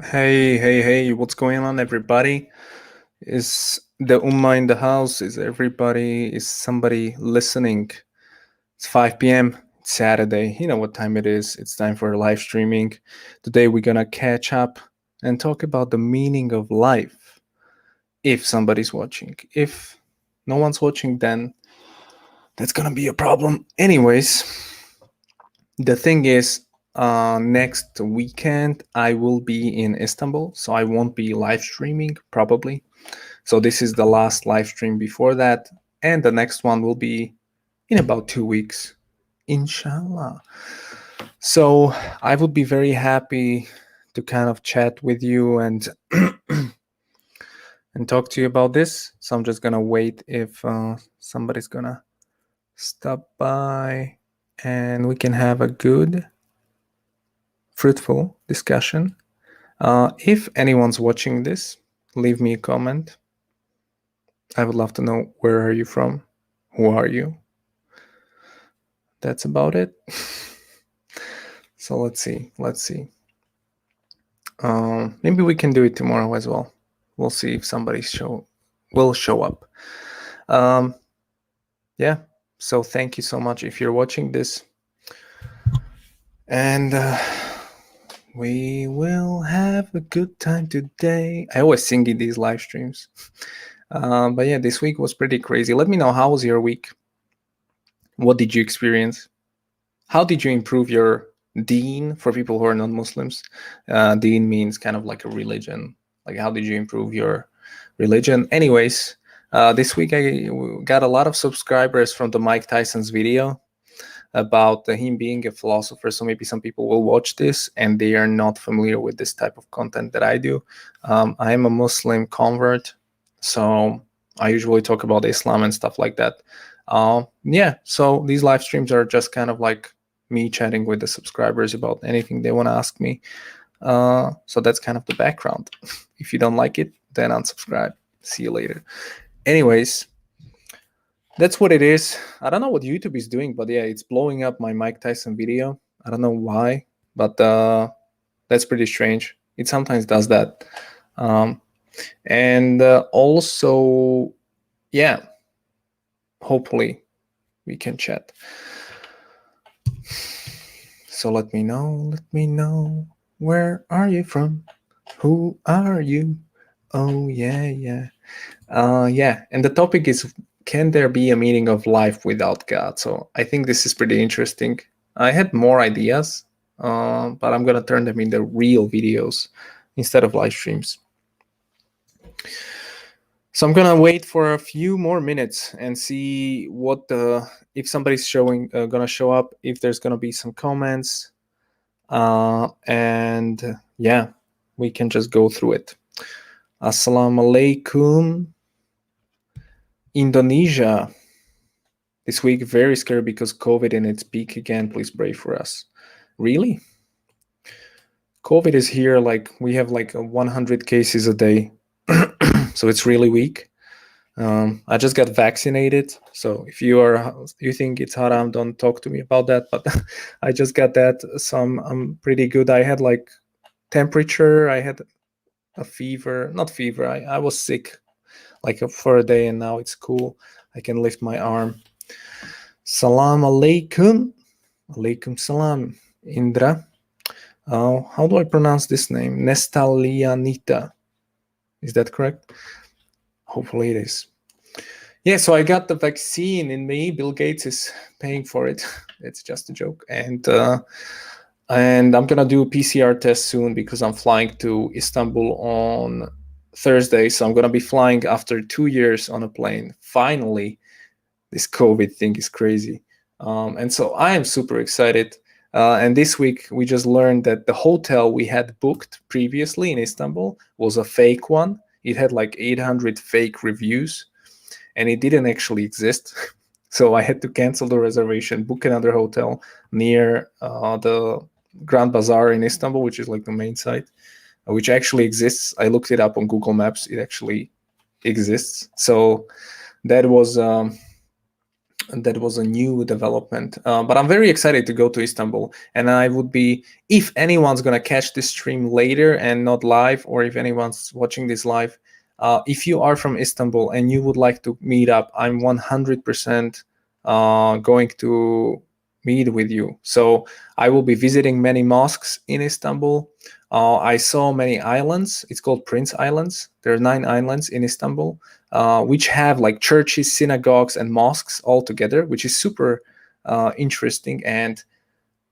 Hey, what's going on, everybody? Is the Ummah in the house? Is everybody, is somebody listening? It's 5 p.m. It's Saturday. You know what time it is. It's time for live streaming. Today, we're gonna catch up and talk about the meaning of life. If somebody's watching. If no one's watching, then that's gonna be a problem. Anyways, the thing is, next weekend I will be in Istanbul, so I won't be live streaming probably. So this is the last live stream before that, and the next one will be in about 2 weeks, inshallah. So I would be very happy to kind of chat with you and and talk to you about this. So I'm just gonna wait if somebody's gonna stop by, and we can have a good, fruitful discussion. If anyone's watching this, leave me a comment. I would love to know, where are you from? Who are you? That's about it. So let's see. Maybe we can do it tomorrow as well. We'll see if somebody will show up. Yeah. So thank you so much if you're watching this, and we will have a good time today. I always sing in these live streams. But yeah, this week was pretty crazy. Let me know, how was your week? What did you experience? How did you improve your deen for people who are non-Muslims? Deen means kind of like a religion. Like, how did you improve your religion? Anyways, this week I got a lot of subscribers from the Mike Tyson's video about him being a philosopher. So maybe some people will watch this and they are not familiar with this type of content that I do. I am a Muslim convert, so I usually talk about Islam and stuff like that. Yeah, so these live streams are just kind of like me chatting with the subscribers about anything they want to ask me. So that's kind of the background. If you don't like it, then unsubscribe. See you later. Anyways, that's what it is. I don't know what YouTube is doing, but yeah, it's blowing up my Mike Tyson video. I don't know why, but that's pretty strange. It sometimes does that. And also, yeah, hopefully we can chat. So let me know, where are you from? Who are you? Oh yeah. Yeah, and the topic is, can there be a meaning of life without God? So I think this is pretty interesting. I had more ideas, but I'm gonna turn them into real videos instead of live streams. So I'm gonna wait for a few more minutes and see what if somebody's gonna show up, if there's gonna be some comments, and yeah, we can just go through it. Assalamu alaikum. Indonesia. This week, very scary because COVID in its peak again. Please pray for us. Really? COVID is here, like we have like 100 cases a day. So it's really weak. I just got vaccinated. So if you think it's haram, don't talk to me about that. But I just got that. So I'm pretty good. I had like temperature. I had a fever. Not fever. I was sick like for a day, and now it's cool. I can lift my arm. Salam alaikum. Alaikum salam. Indra. How do I pronounce this name? Nestalianita. Is that correct? Hopefully it is. Yeah, so I got the vaccine in me. Bill Gates is paying for it. It's just a joke. And I'm gonna do a PCR test soon because I'm flying to Istanbul on Thursday. So I'm gonna be flying after 2 years on a plane. Finally, this COVID thing is crazy. And so I am super excited. And this week we just learned that the hotel we had booked previously in Istanbul was a fake one. It had like 800 fake reviews, and it didn't actually exist. So I had to cancel the reservation, book another hotel near the Grand Bazaar in Istanbul, which is like the main site, which actually exists. I looked it up on Google Maps. It actually exists. So that was that was a new development. But I'm very excited to go to Istanbul, and I would be, if anyone's gonna catch this stream later and not live, or if anyone's watching this live, if you are from Istanbul and you would like to meet up, I'm 100% going to meet with you. So I will be visiting many mosques in Istanbul. I saw many islands. It's called Prince Islands. There are 9 islands in Istanbul, which have like churches, synagogues, and mosques all together, which is super interesting. And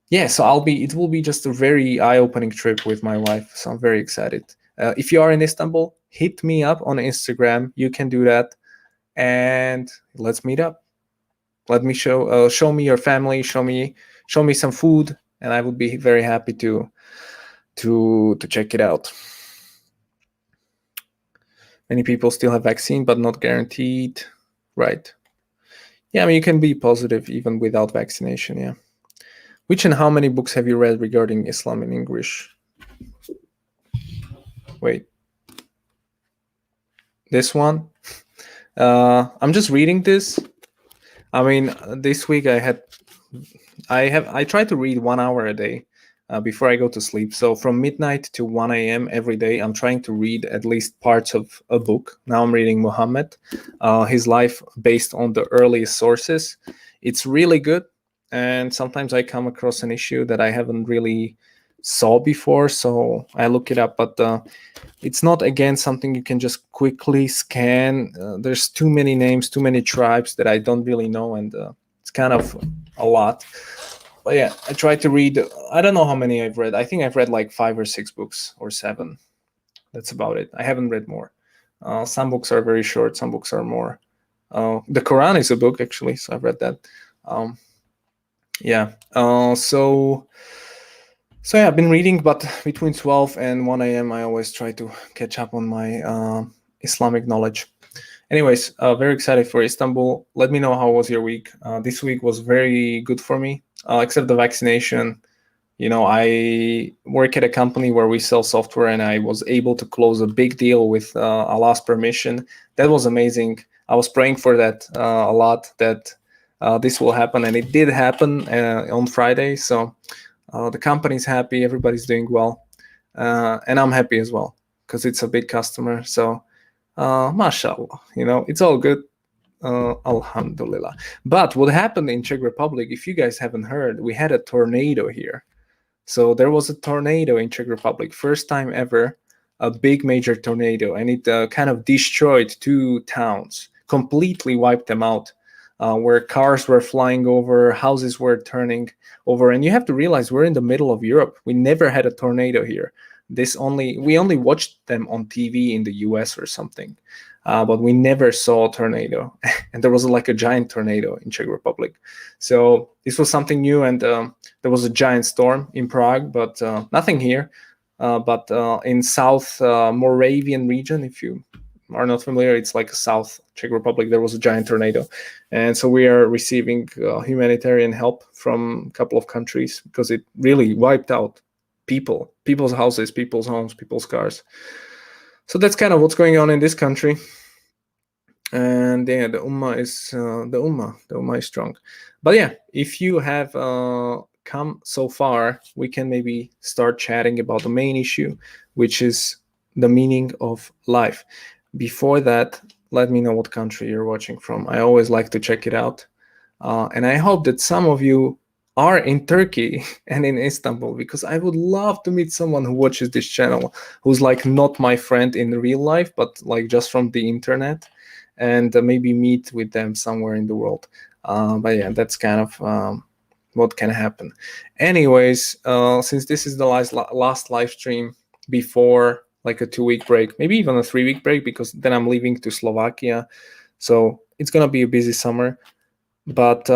yeah, so it will be just a very eye-opening trip with my wife. So I'm very excited. If you are in Istanbul, hit me up on Instagram. You can do that, and let's meet up. Let me show me your family. Show me some food, and I would be very happy to check it out. Many people still have vaccine, but not guaranteed. Right. Yeah, I mean, you can be positive even without vaccination. Yeah. Which and how many books have you read regarding Islam in English? Wait. This one? I'm just reading this. I mean, this week I try to read 1 hour a day before I go to sleep. So from midnight to 1 a.m. every day, I'm trying to read at least parts of a book. Now I'm reading Muhammad, his life based on the earliest sources. It's really good. And sometimes I come across an issue that I haven't really saw before, so I look it up. But it's not, again, something you can just quickly scan. There's too many names, too many tribes that I don't really know, and it's kind of a lot. But yeah, I try to read. I don't know how many I've read. I think I've read like 5 or 6 books or 7. That's about it. I haven't read more. Some books are very short. Some books are more. The Quran is a book, actually, so I've read that. Yeah. So yeah, I've been reading, but between 12 and 1 a.m. I always try to catch up on my Islamic knowledge. Anyways, very excited for Istanbul. Let me know how was your week. This week was very good for me, except the vaccination. You know, I work at a company where we sell software, and I was able to close a big deal with Allah's permission. That was amazing. I was praying for that a lot, that this will happen, and it did happen on Friday. So the company's happy, everybody's doing well, and I'm happy as well because it's a big customer. So mashallah, you know, it's all good. Alhamdulillah. But what happened in Czech Republic, if you guys haven't heard, we had a tornado here. So there was a tornado in Czech Republic, first time ever, a big major tornado, and it kind of destroyed 2 towns, completely wiped them out, where cars were flying over, houses were turning over. And you have to realize we're in the middle of Europe. We never had a tornado here. We only watched them on TV in the US or something, but we never saw a tornado. And there was like a giant tornado in Czech Republic. So this was something new, and there was a giant storm in Prague, but nothing here. But in South Moravian region, if you are not familiar, it's like South Czech Republic, there was a giant tornado. And so we are receiving humanitarian help from a couple of countries because it really wiped out people's houses, people's homes, people's cars. So that's kind of what's going on in this country. And yeah, the Ummah is strong. But yeah, if you have come so far, we can maybe start chatting about the main issue, which is the meaning of life. Before that, let me know what country you're watching from. I always like to check it out. And I hope that some of you are in Turkey and in Istanbul, because I would love to meet someone who watches this channel, who's like not my friend in real life, but like just from the internet, and maybe meet with them somewhere in the world. But yeah, that's kind of what can happen. Anyways, since this is the last live stream before like a 2-week break, maybe even a 3-week break, because then I'm leaving to Slovakia. So it's gonna be a busy summer. But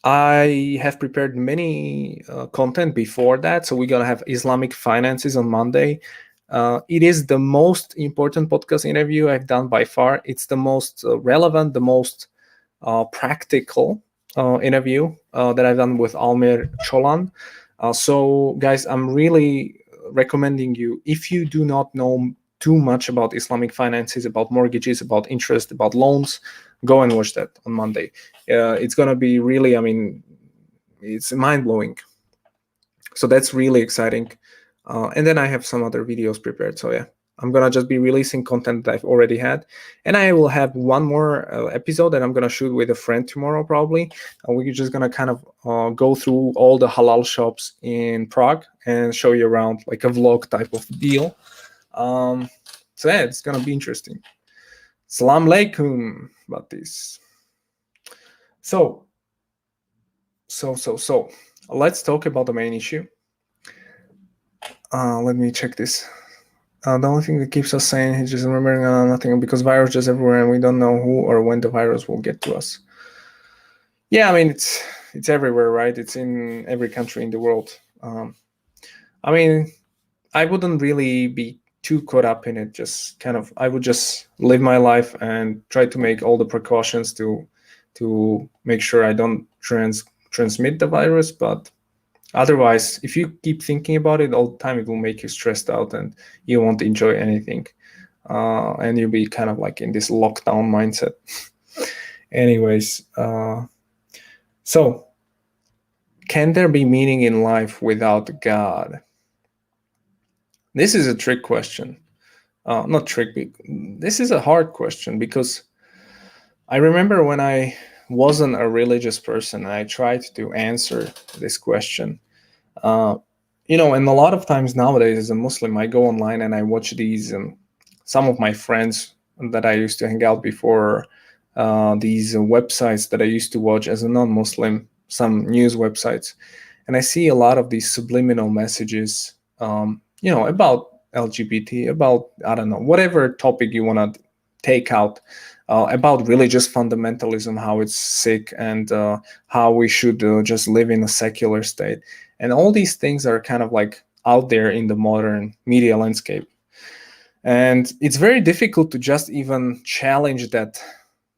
I have prepared many content before that. So we're gonna have Islamic finances on Monday. It is the most important podcast interview I've done by far. It's the most relevant, the most practical interview that I've done with Almir Çolan. So guys, I'm really recommending you, if you do not know too much about Islamic finances, about mortgages, about interest, about loans, go and watch that on Monday. It's gonna be really, I mean, it's mind-blowing. So that's really exciting. And then I have some other videos prepared. So yeah, I'm gonna just be releasing content that I've already had, and I will have one more episode that I'm gonna shoot with a friend tomorrow probably. We're just gonna kind of go through all the halal shops in Prague and show you around, like a vlog type of deal. So yeah, it's gonna be interesting. Salam alaikum about this. So let's talk about the main issue. Let me check this. The only thing that keeps us sane is just remembering nothing, because virus is everywhere and we don't know who or when the virus will get to us. Yeah, I mean, it's everywhere, right? It's in every country in the world. I mean, I wouldn't really be too caught up in it. Just kind of, I would just live my life and try to make all the precautions to make sure I don't transmit the virus. But otherwise, if you keep thinking about it all the time, it will make you stressed out and you won't enjoy anything. And you'll be kind of like in this lockdown mindset. Anyways, so can there be meaning in life without God? This is a trick question. Not trick, this is a hard question, because I remember when I wasn't a religious person and I tried to answer this question. And a lot of times nowadays as a Muslim, I go online and I watch these, some of my friends that I used to hang out before, these websites that I used to watch as a non-Muslim, some news websites, and I see a lot of these subliminal messages, about LGBT, about, I don't know, whatever topic you want to take out, about religious fundamentalism, how it's sick, and how we should just live in a secular state. And all these things are kind of like out there in the modern media landscape. And it's very difficult to just even challenge that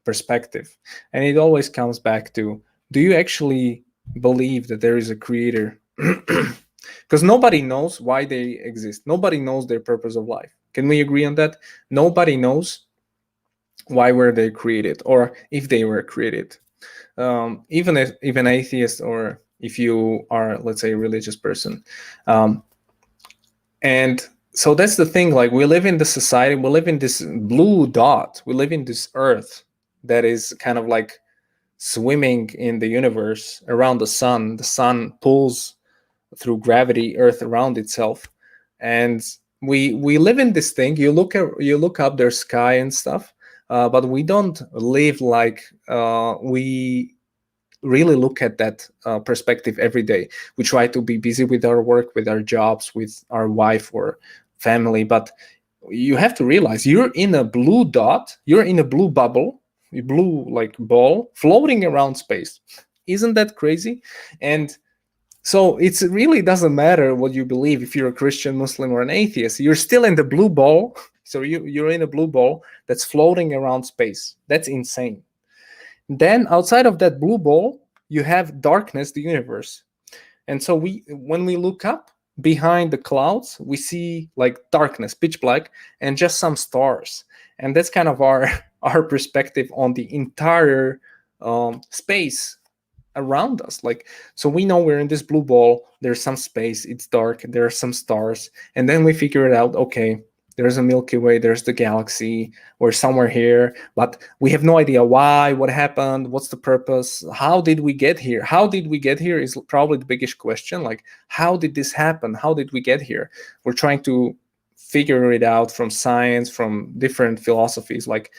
perspective. And it always comes back to, do you actually believe that there is a creator? Because nobody knows why they exist. Nobody knows their purpose of life. Can we agree on that? Nobody knows why were they created, or if they were created. Even atheists, or if you are, let's say, a religious person. And so that's the thing, like, we live in the society, we live in this blue dot, we live in this earth that is kind of like swimming in the universe around the sun. The sun pulls through gravity earth around itself, and we live in this thing. You look up their sky and stuff, but we don't live like we really look at that perspective every day. We try to be busy with our work, with our jobs, with our wife or family, but you have to realize you're in a blue dot, you're in a blue bubble, a blue like ball floating around space. Isn't that crazy? And so it really doesn't matter what you believe. If you're a Christian, Muslim, or an atheist, you're still in the blue ball. So you're in a blue ball that's floating around space. That's insane. Then outside of that blue ball, you have darkness, the universe. And so when we look up behind the clouds, we see like darkness, pitch black, and just some stars. And that's kind of our perspective on the entire space around us. Like, so we know we're in this blue ball, there's some space, it's dark, there are some stars, and then we figure it out. Okay, there's a Milky Way, there's the galaxy, we're somewhere here, but we have no idea why, what happened, what's the purpose, how did we get here? How did we get here is probably the biggest question. Like, how did this happen? How did we get here? We're trying to figure it out from science, from different philosophies, like,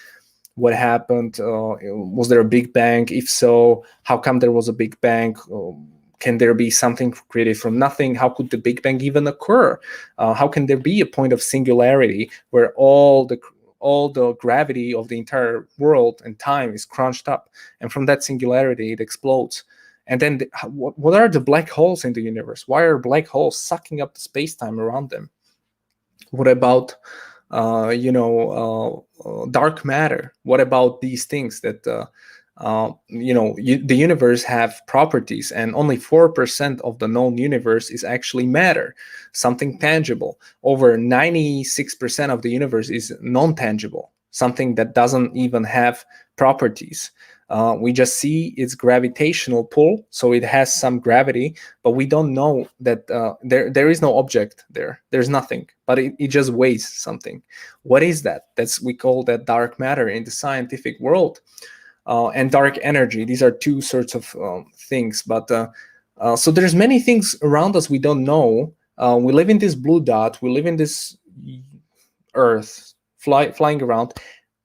what happened? Was there a big bang? If so, how come there was a big bang? Can there be something created from nothing? How could the Big Bang even occur? How can there be a point of singularity where all the gravity of the entire world and time is crunched up, and from that singularity it explodes? And then what are the black holes in the universe? Why are black holes sucking up the space-time around them? What about dark matter? What about these things that The universe have properties, and only 4% of the known universe is actually matter, something tangible. Over 96% of the universe is non-tangible, something that doesn't even have properties. We just see its gravitational pull, so it has some gravity, but we don't know that there is no object there. There's nothing, but it just weighs something. What is that? We call that dark matter in the scientific world. And dark energy. These are two sorts of things. But so there's many things around us we don't know. We live in this blue dot. We live in this Earth flying around.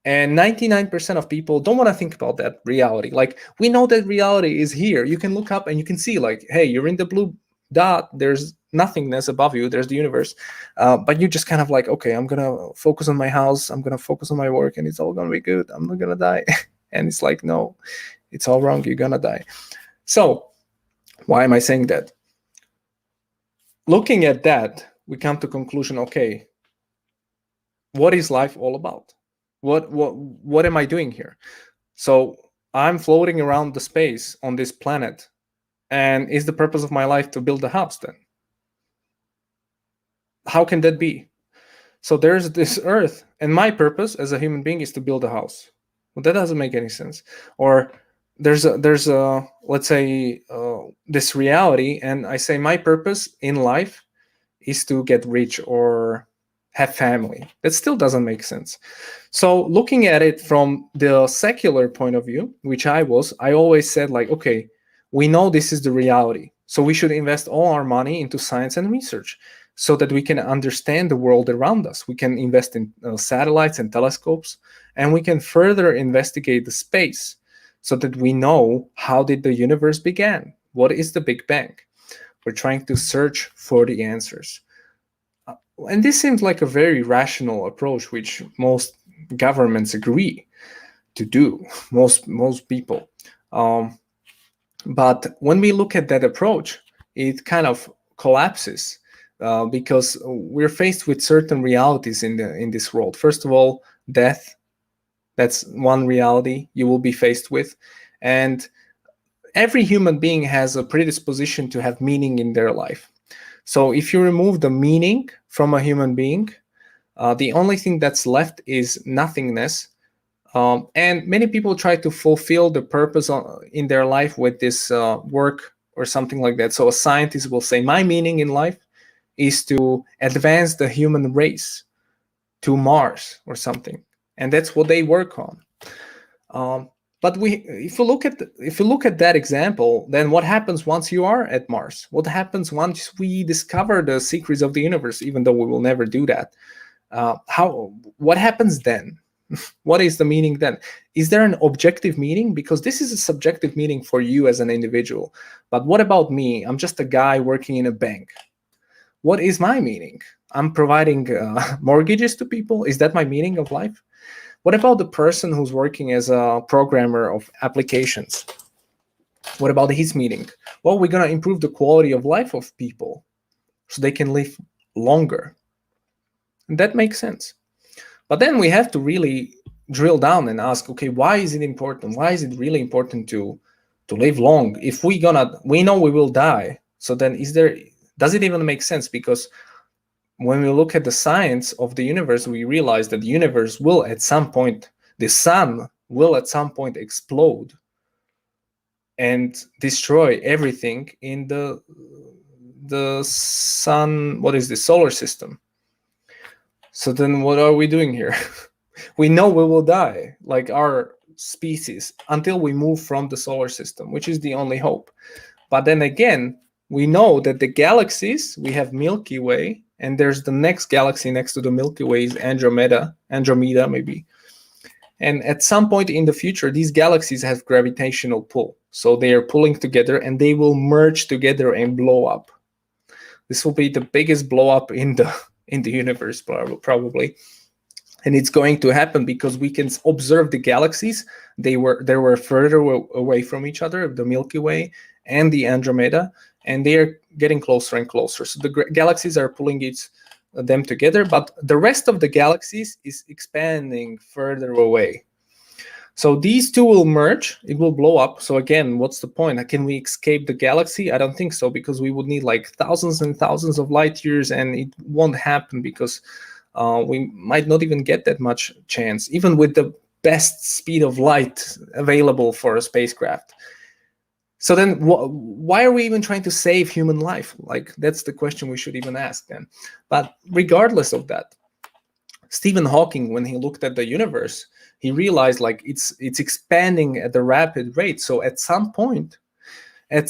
And 99% of people don't want to think about that reality. Like, we know that reality is here. You can look up and you can see, like, hey, you're in the blue dot. There's nothingness above you. There's the universe. But you just kind of like, okay, I'm going to focus on my house. I'm going to focus on my work, and it's all going to be good. I'm not going to die. And it's like, no, it's all wrong. You're going to die. So why am I saying that? Looking at that, we come to conclusion, okay, what is life all about? What am I doing here? So I'm floating around the space on this planet, and is the purpose of my life to build a house then? How can that be? So there's this Earth, and my purpose as a human being is to build a house. Well, that doesn't make any sense. Or there's a let's say this reality, and I say my purpose in life is to get rich or have family. That still doesn't make sense. So looking at it from the secular point of view, which I always said, like, okay, we know this is the reality, so we should invest all our money into science and research so that we can understand the world around us. We can invest in satellites and telescopes, and we can further investigate the space so that we know, how did the universe begin? What is the Big Bang? We're trying to search for the answers. And this seems like a very rational approach, which most governments agree to do, most people. But when we look at that approach, it kind of collapses because we're faced with certain realities in this world. First of all, death. That's one reality you will be faced with. And every human being has a predisposition to have meaning in their life. So if you remove the meaning from a human being, the only thing that's left is nothingness. And many people try to fulfill the purpose in their life with this work or something like that. So a scientist will say, my meaning in life is to advance the human race to Mars or something. And that's what they work on. But if you look at that example, then what happens once you are at Mars? What happens once we discover the secrets of the universe, even though we will never do that? What happens then? What is the meaning then? Is there an objective meaning? Because this is a subjective meaning for you as an individual. But what about me? I'm just a guy working in a bank. What is my meaning? I'm providing mortgages to people. Is that my meaning of life? What about the person who's working as a programmer of applications? What about his meaning? Well, we're going to improve the quality of life of people so they can live longer. And that makes sense. But then we have to really drill down and ask, okay, why is it important? Why is it really important to live long? If we know we will die. So then does it even make sense? Because when we look at the science of the universe, we realize that the universe will at some point, the sun will at some point explode and destroy everything in the sun. What is the solar system? So then what are we doing here? We know we will die, like our species, until we move from the solar system, which is the only hope. But then again, we know that the galaxies, we have Milky Way, and there's the next galaxy next to the Milky Way is Andromeda maybe. And at some point in the future, these galaxies have gravitational pull. So they are pulling together and they will merge together and blow up. This will be the biggest blow up in the universe, probably. And it's going to happen because we can observe the galaxies. They were further away from each other, the Milky Way and the Andromeda, and they are getting closer and closer. So the galaxies are pulling them together, but the rest of the galaxies is expanding further away. So these two will merge, it will blow up. So again, what's the point? Can we escape the galaxy? I don't think so, because we would need like thousands and thousands of light years, and it won't happen because we might not even get that much chance, even with the best speed of light available for a spacecraft. So then why are we even trying to save human life? Like, that's the question we should even ask then. But regardless of that, Stephen Hawking, when he looked at the universe, he realized like it's expanding at a rapid rate. So at some point in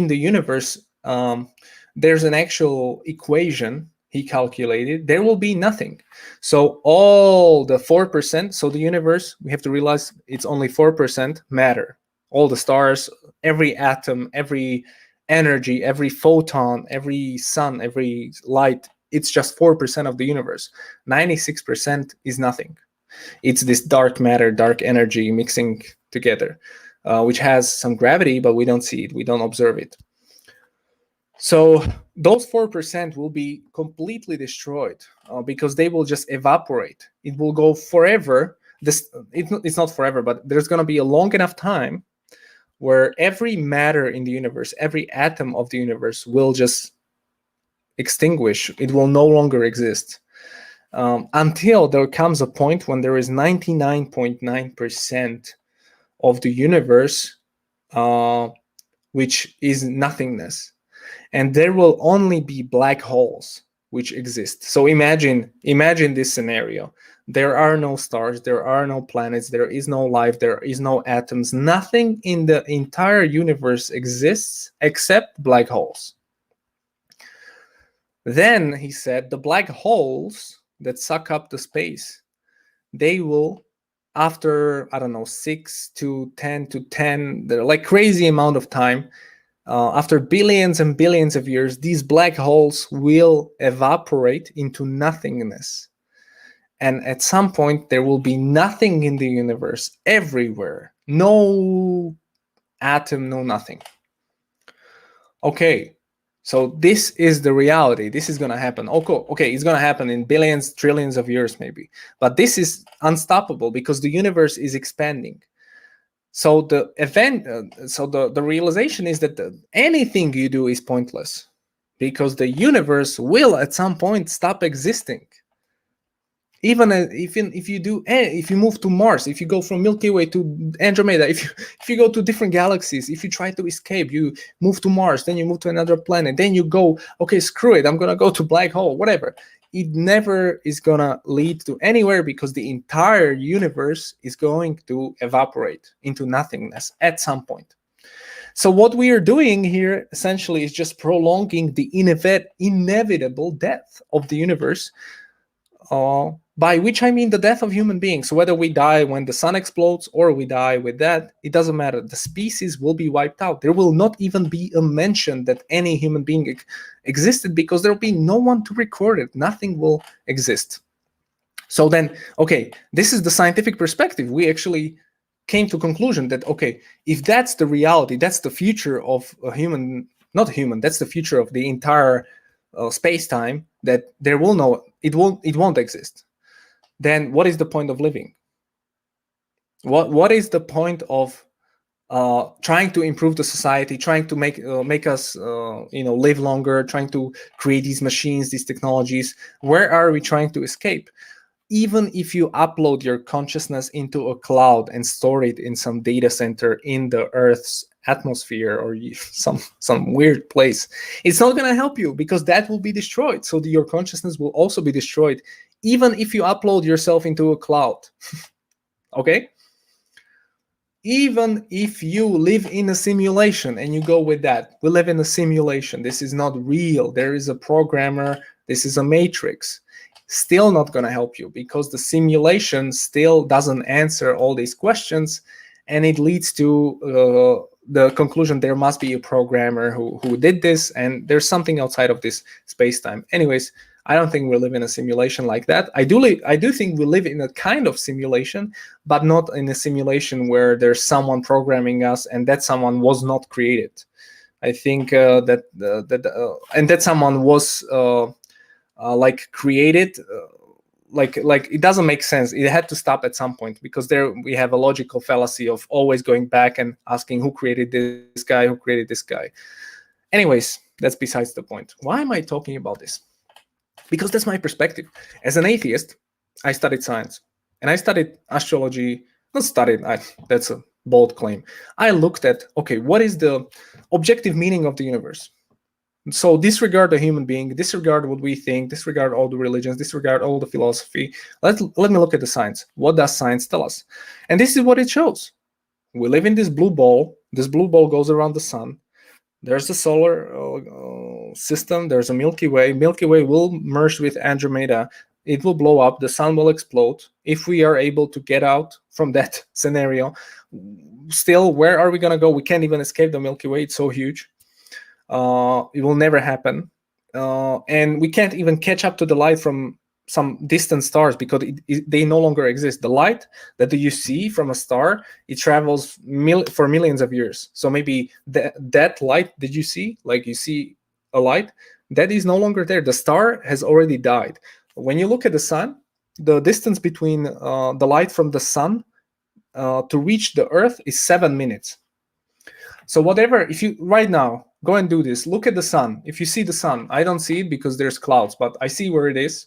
the universe, there's an actual equation he calculated. There will be nothing. So all the 4%, so the universe, we have to realize it's only 4% matter. All the stars, every atom, every energy, every photon, every sun, every light, it's just 4% of the universe. 96% is nothing. It's this dark matter, dark energy mixing together, which has some gravity, but we don't see it, we don't observe it. So those 4% will be completely destroyed because they will just evaporate. It will go forever. It's not forever, but there's going to be a long enough time where every matter in the universe, every atom of the universe will just extinguish. It will no longer exist until there comes a point when there is 99.9% of the universe which is nothingness, and there will only be black holes which exist. So imagine this scenario. There are no stars, there are no planets, there is no life, there is no atoms. Nothing in the entire universe exists except black holes. Then he said the black holes that suck up the space, they will, after, I don't know, 6 to 10 to 10, they're like crazy amount of time, after billions and billions of years, these black holes will evaporate into nothingness. And at some point, there will be nothing in the universe everywhere. No atom, no nothing. Okay, so this is the reality. This is going to happen. Okay, it's going to happen in billions, trillions of years maybe. But this is unstoppable because the universe is expanding. So the event, the realization is that anything you do is pointless because the universe will at some point stop existing. Even if you move to Mars, if you go from Milky Way to Andromeda, if you go to different galaxies, if you try to escape, you move to Mars, then you move to another planet, then you go, okay, screw it, I'm gonna go to black hole, whatever. It never is gonna lead to anywhere because the entire universe is going to evaporate into nothingness at some point. So what we are doing here essentially is just prolonging the inevitable death of the universe, by which I mean the death of human beings. So whether we die when the sun explodes or we die with that, it doesn't matter. The species will be wiped out. There will not even be a mention that any human being existed because there will be no one to record it. Nothing will exist. So then, okay, this is the scientific perspective. We actually came to a conclusion that, okay, if that's the reality, that's the future of a human, not human, that's the future of the entire space-time, that there will it won't exist. Then what is the point of living? What is the point of trying to improve the society, trying to make us live longer, trying to create these machines, these technologies? Where are we trying to escape? Even if you upload your consciousness into a cloud and store it in some data center in the Earth's atmosphere or some weird place, it's not going to help you because that will be destroyed. So your consciousness will also be destroyed, even if you upload yourself into a cloud. Okay? Even if you live in a simulation, and you go with that, we live in a simulation, this is not real, there is a programmer, this is a matrix, still not going to help you because the simulation still doesn't answer all these questions, and it leads to the conclusion there must be a programmer who did this, and there's something outside of this space-time. Anyways, I don't think we live in a simulation like that. I do think we live in a kind of simulation, but not in a simulation where there's someone programming us and that someone was not created. I think that someone was like created like it doesn't make sense. It had to stop at some point, because there we have a logical fallacy of always going back and asking who created this guy, who created this guy. Anyways, that's besides the point. Why am I talking about this? Because that's my perspective. As an atheist, I studied science, and I studied astrology. Not studied, that's a bold claim. I looked at, okay, what is the objective meaning of the universe? So disregard the human being, disregard what we think, disregard all the religions, disregard all the philosophy. Let me look at the science. What does science tell us? And this is what it shows. We live in this blue ball. This blue ball goes around the sun. There's a solar system. There's a Milky Way. Milky Way will merge with Andromeda. It will blow up. The sun will explode. If we are able to get out from that scenario, still, where are we going to go? We can't even escape the Milky Way. It's so huge. It will never happen. And we can't even catch up to the light from some distant stars, because they no longer exist. The light that you see from a star, it travels for millions of years. So maybe that light that you see, like you see a light, that is no longer there. The star has already died. When you look at the sun, the distance between the light from the sun to reach the earth is 7 minutes. So whatever, if you right now go and do this, look at the sun. If you see the sun, I don't see it because there's clouds, but I see where it is.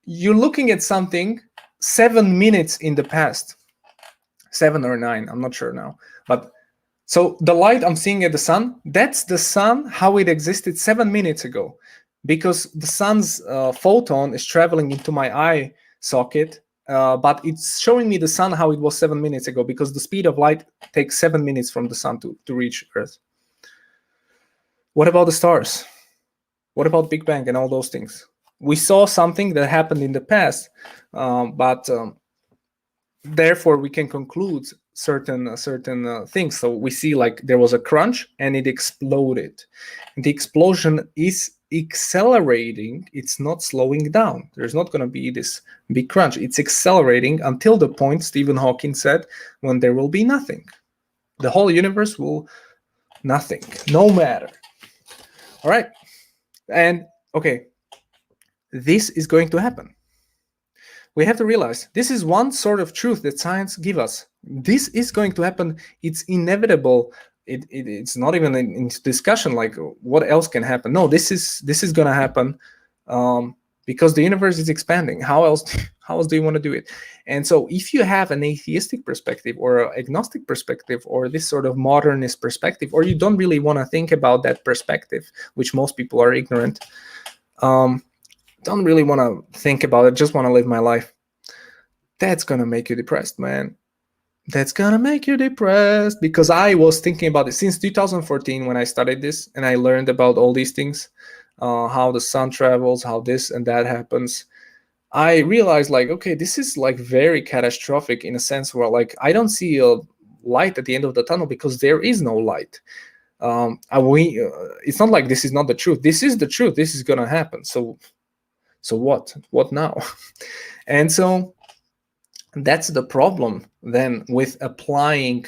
You're looking at something 7 minutes in the past, 7 or 9, I'm not sure now. But so the light I'm seeing at the sun, that's the sun how it existed 7 minutes ago, because the sun's photon is traveling into my eye socket. But it's showing me the sun how it was 7 minutes ago, because the speed of light takes 7 minutes from the sun to reach Earth. What about the stars? What about Big Bang and all those things? We saw something that happened in the past, but therefore we can conclude certain things. So we see like there was a crunch and it exploded. And the explosion is accelerating. It's not slowing down. There's not going to be this big crunch. It's accelerating until the point Stephen Hawking said, when there will be nothing. The whole universe will nothing, no matter. All right. And okay, this is going to happen. We have to realize this is one sort of truth that science gives us. This is going to happen. It's inevitable. It's not even in discussion like what else can happen. No, this is going to happen because the universe is expanding. How else do you want to do it? And so if you have an atheistic perspective or an agnostic perspective or this sort of modernist perspective, or you don't really want to think about that perspective, which most people are ignorant, don't really want to think about it, just want to live my life, that's going to make you depressed, man. That's going to make you depressed, because I was thinking about it since 2014 when I studied this and I learned about all these things, how the sun travels, how this and that happens. I realized like, okay, this is like very catastrophic in a sense where like I don't see a light at the end of the tunnel because there is no light. It's not like this is not the truth. This is the truth. This is going to happen. So what now? And so that's the problem then with applying,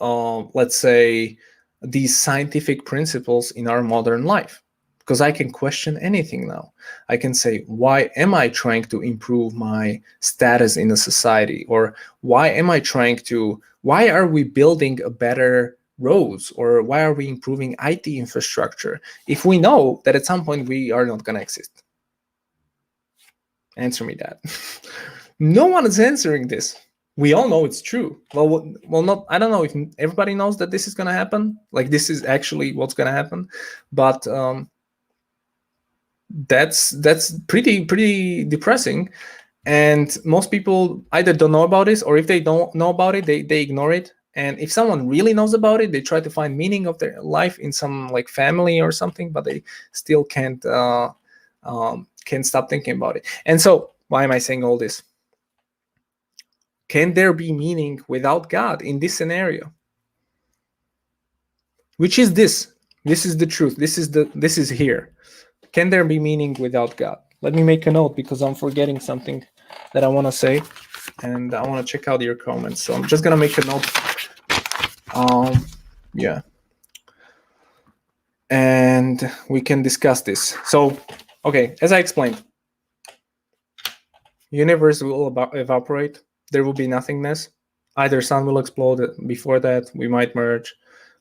let's say, these scientific principles in our modern life. Because I can question anything now. I can say, why am I trying to improve my status in a society? Or why are we building a better roads? Or why are we improving IT infrastructure if we know that at some point we are not going to exist? Answer me that. No one is answering this. We all know it's true. Well, not. I don't know if everybody knows that this is going to happen. Like this is actually what's going to happen, but that's pretty depressing. And most people either don't know about this, or if they don't know about it, they ignore it. And if someone really knows about it, they try to find meaning of their life in some like family or something, but they still can't stop thinking about it. And so why am I saying all this? Can there be meaning without God in this scenario? Which is this? This is the truth. This is here. Can there be meaning without God? Let me make a note because I'm forgetting something that I want to say, and I want to check out your comments. So I'm just gonna make a note. Yeah. And we can discuss this. So, okay, as I explained, Universe will evaporate. There will be nothingness. Either sun will explode. Before that, we might merge.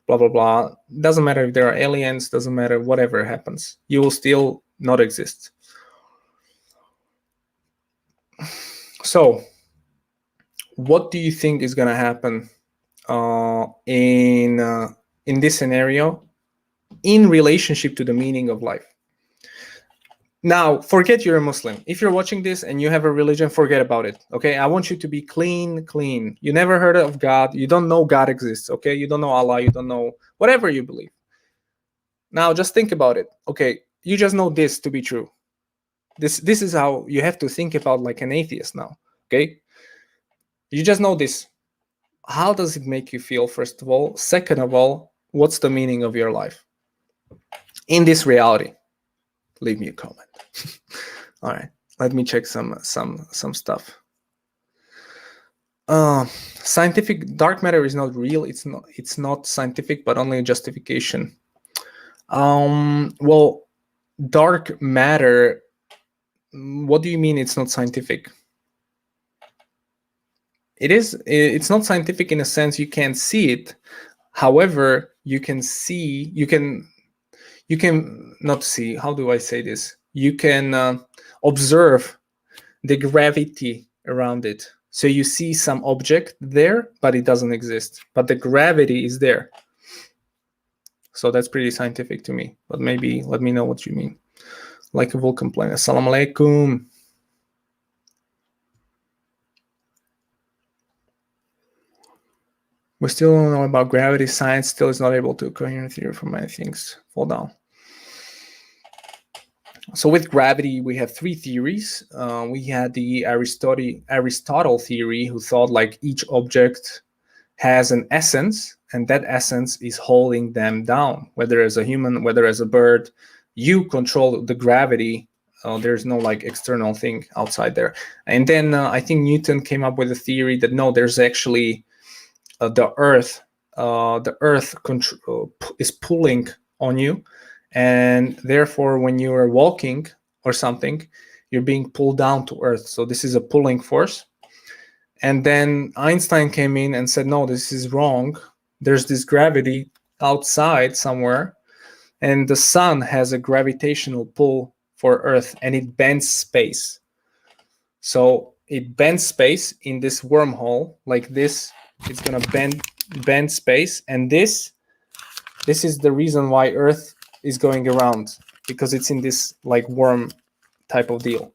Blah blah blah. Doesn't matter if there are aliens. Doesn't matter whatever happens. You will still not exist. So, what do you think is gonna happen in this scenario in relationship to the meaning of life? Now, forget you're a Muslim. If you're watching this and you have a religion, forget about it. Okay, I want you to be clean. You never heard of God. You don't know God exists. Okay, you don't know Allah. You don't know whatever you believe. Now, just think about it. Okay, you just know this to be true. This is how you have to think about like an atheist now. Okay, you just know this. How does it make you feel? First of all, second of all, what's the meaning of your life in this reality? Leave me a comment. All right, let me check some stuff. Scientific dark matter is not real. It's not scientific, but only a justification. Well, dark matter. What do you mean it's not scientific? It is. It's not scientific in a sense you can't see it. However, you can see. You can not see. How do I say this? You can observe the gravity around it. So you see some object there, but it doesn't exist. But the gravity is there. So that's pretty scientific to me. But maybe let me know what you mean. Like a Vulcan planet. Assalamu alaikum. We still don't know about gravity. Science still is not able to coherent theory for many things. Fall down. So with gravity, we have three theories. We had the Aristotle theory, who thought like each object has an essence, and that essence is holding them down. Whether as a human, whether as a bird, you control the gravity. There's no like external thing outside there. And then I think Newton came up with a theory that no, there's actually the Earth. The Earth is pulling on you. And therefore, when you are walking or something, you're being pulled down to Earth. So this is a pulling force. And then Einstein came in and said, no, this is wrong. There's this gravity outside somewhere. And the sun has a gravitational pull for Earth, and it bends space. So it bends space in this wormhole like this. It's going to bend space. And this is the reason why Earth is going around, because it's in this like worm type of deal.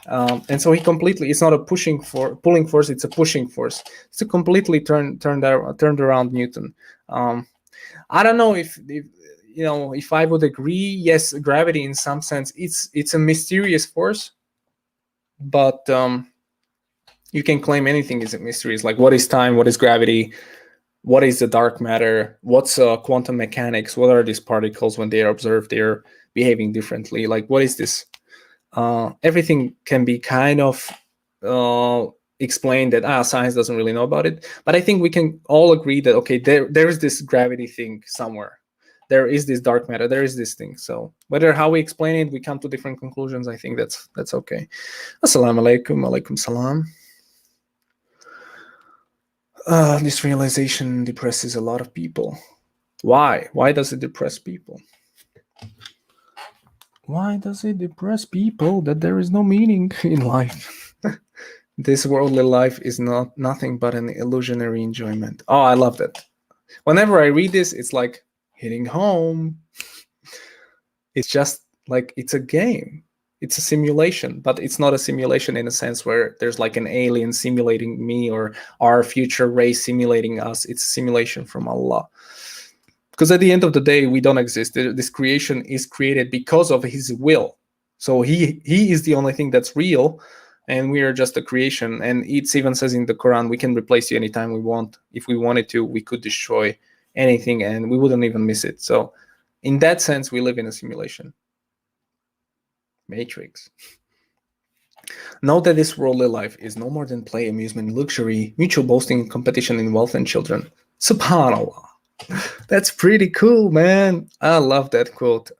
And so it's not a pulling force, it's a pushing force. It's a completely turned around Newton. I don't know if I would agree. Yes, gravity in some sense, it's a mysterious force, but you can claim anything is a mystery. It's like, what is time? What is gravity? What is the dark matter? What's quantum mechanics? What are these particles when they are observed? They're behaving differently. Like, what is this? Everything can be kind of explained that science doesn't really know about it. But I think we can all agree that, okay, there is this gravity thing somewhere. There is this dark matter. There is this thing. So whether how we explain it, we come to different conclusions. I think that's okay. Assalamu alaikum. Alaikum salam. This realization depresses a lot of people. Why? Why does it depress people? Why does it depress people that there is no meaning in life? This worldly life is nothing but an illusionary enjoyment. Oh, I love that. Whenever I read this, it's like hitting home. It's just like it's a game. It's a simulation, but it's not a simulation in a sense where there's like an alien simulating me or our future race simulating us. It's a simulation from Allah. Because at the end of the day, we don't exist. This creation is created because of His will. So He is the only thing that's real, and we are just a creation. And it even says in the Quran, we can replace you anytime we want. If we wanted to, we could destroy anything and we wouldn't even miss it. So in that sense, we live in a simulation. Matrix. Note that this worldly life is no more than play, amusement, luxury, mutual boasting, competition in wealth and children. Subhanallah. That's pretty cool, man. I love that quote.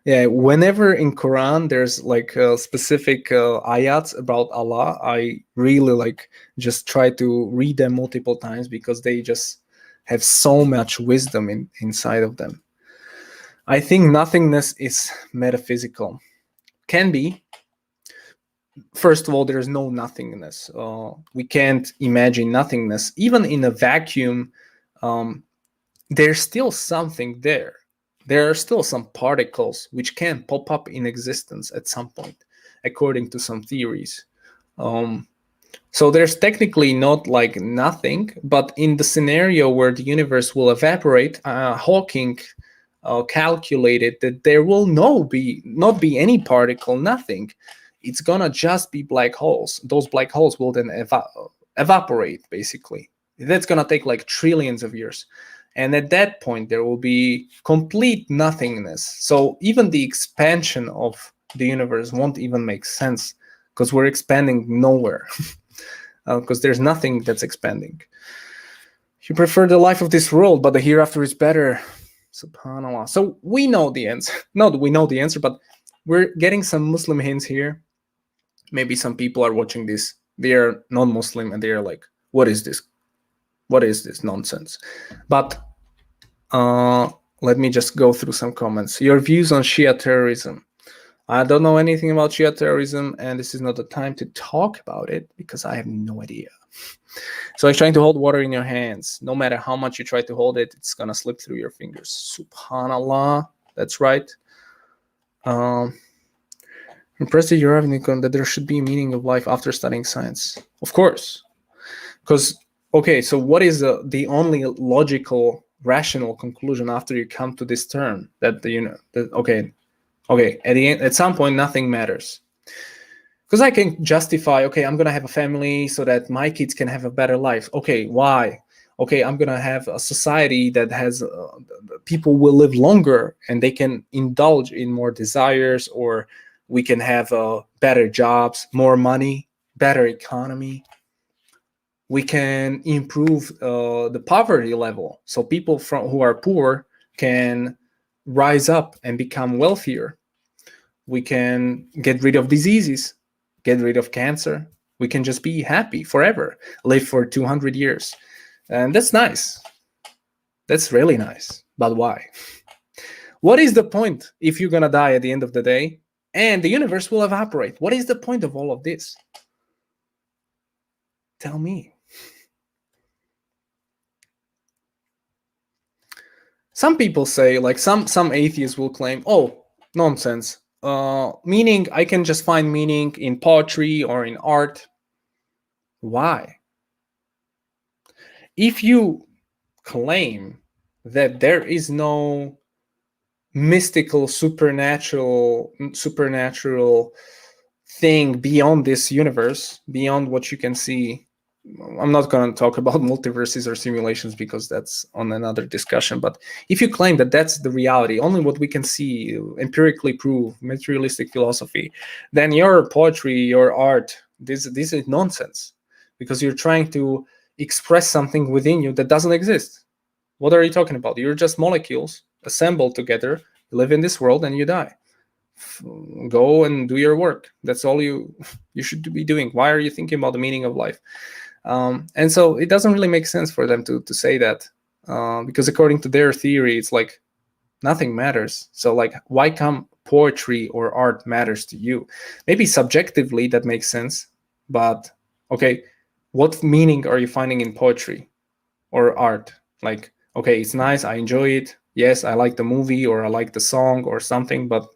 Yeah, whenever in Quran there's like specific ayats about Allah, I really like just try to read them multiple times because they just have so much wisdom inside of them. I think nothingness is metaphysical. Can be. First of all, there's no nothingness. We can't imagine nothingness. Even in a vacuum, um, there's still something there. There are still some particles which can pop up in existence at some point, according to some theories. Um, so there's technically not like nothing, but in the scenario where the universe will evaporate, Hawking calculated that there will not be any particle, nothing. It's gonna just be black holes. Those black holes will then evaporate, basically. That's gonna take like trillions of years. And at that point, there will be complete nothingness. So even the expansion of the universe won't even make sense because we're expanding nowhere. Because there's nothing that's expanding. You prefer the life of this world, but the hereafter is better. Subhanallah. So we know the answer. No, we know the answer, but we're getting some Muslim hints here. Maybe some people are watching this. They are non-Muslim and they are like, what is this? What is this nonsense? But let me just go through some comments. Your views on Shia terrorism. I don't know anything about Shia terrorism, and this is not the time to talk about it because I have no idea. So it's trying to hold water in your hands. No matter how much you try to hold it, it's gonna slip through your fingers. Subhanallah. That's right. Impressed that you're having that there should be a meaning of life after studying science. Of course. Because, okay, so what is the only logical, rational conclusion after you come to this term that okay, at the end, at some point, nothing matters. Because I can justify, okay, I'm gonna have a family so that my kids can have a better life. Okay, why? Okay, I'm gonna have a society that has people will live longer and they can indulge in more desires, or we can have better jobs, more money, better economy. We can improve the poverty level, so people who are poor can rise up and become wealthier. We can get rid of diseases, get rid of cancer. We can just be happy forever, live for 200 years. And that's nice. That's really nice. But why? What is the point if you're going to die at the end of the day and the universe will evaporate? What is the point of all of this? Tell me. Some people say, like some atheists will claim, oh, nonsense. Meaning, I can just find meaning in poetry or in art. Why? If you claim that there is no mystical, supernatural thing beyond this universe, beyond what you can see, I'm not going to talk about multiverses or simulations because that's on another discussion. But if you claim that that's the reality, only what we can see, empirically prove, materialistic philosophy, then your poetry, your art, this is nonsense, because you're trying to express something within you that doesn't exist. What are you talking about? You're just molecules assembled together, you live in this world, and you die. Go and do your work. That's all you should be doing. Why are you thinking about the meaning of life? And so it doesn't really make sense for them to say that, because according to their theory, it's like nothing matters. So like, why come poetry or art matters to you? Maybe subjectively that makes sense, but okay, what meaning are you finding in poetry or art? Like, okay, it's nice, I enjoy it. Yes, I like the movie or I like the song or something, but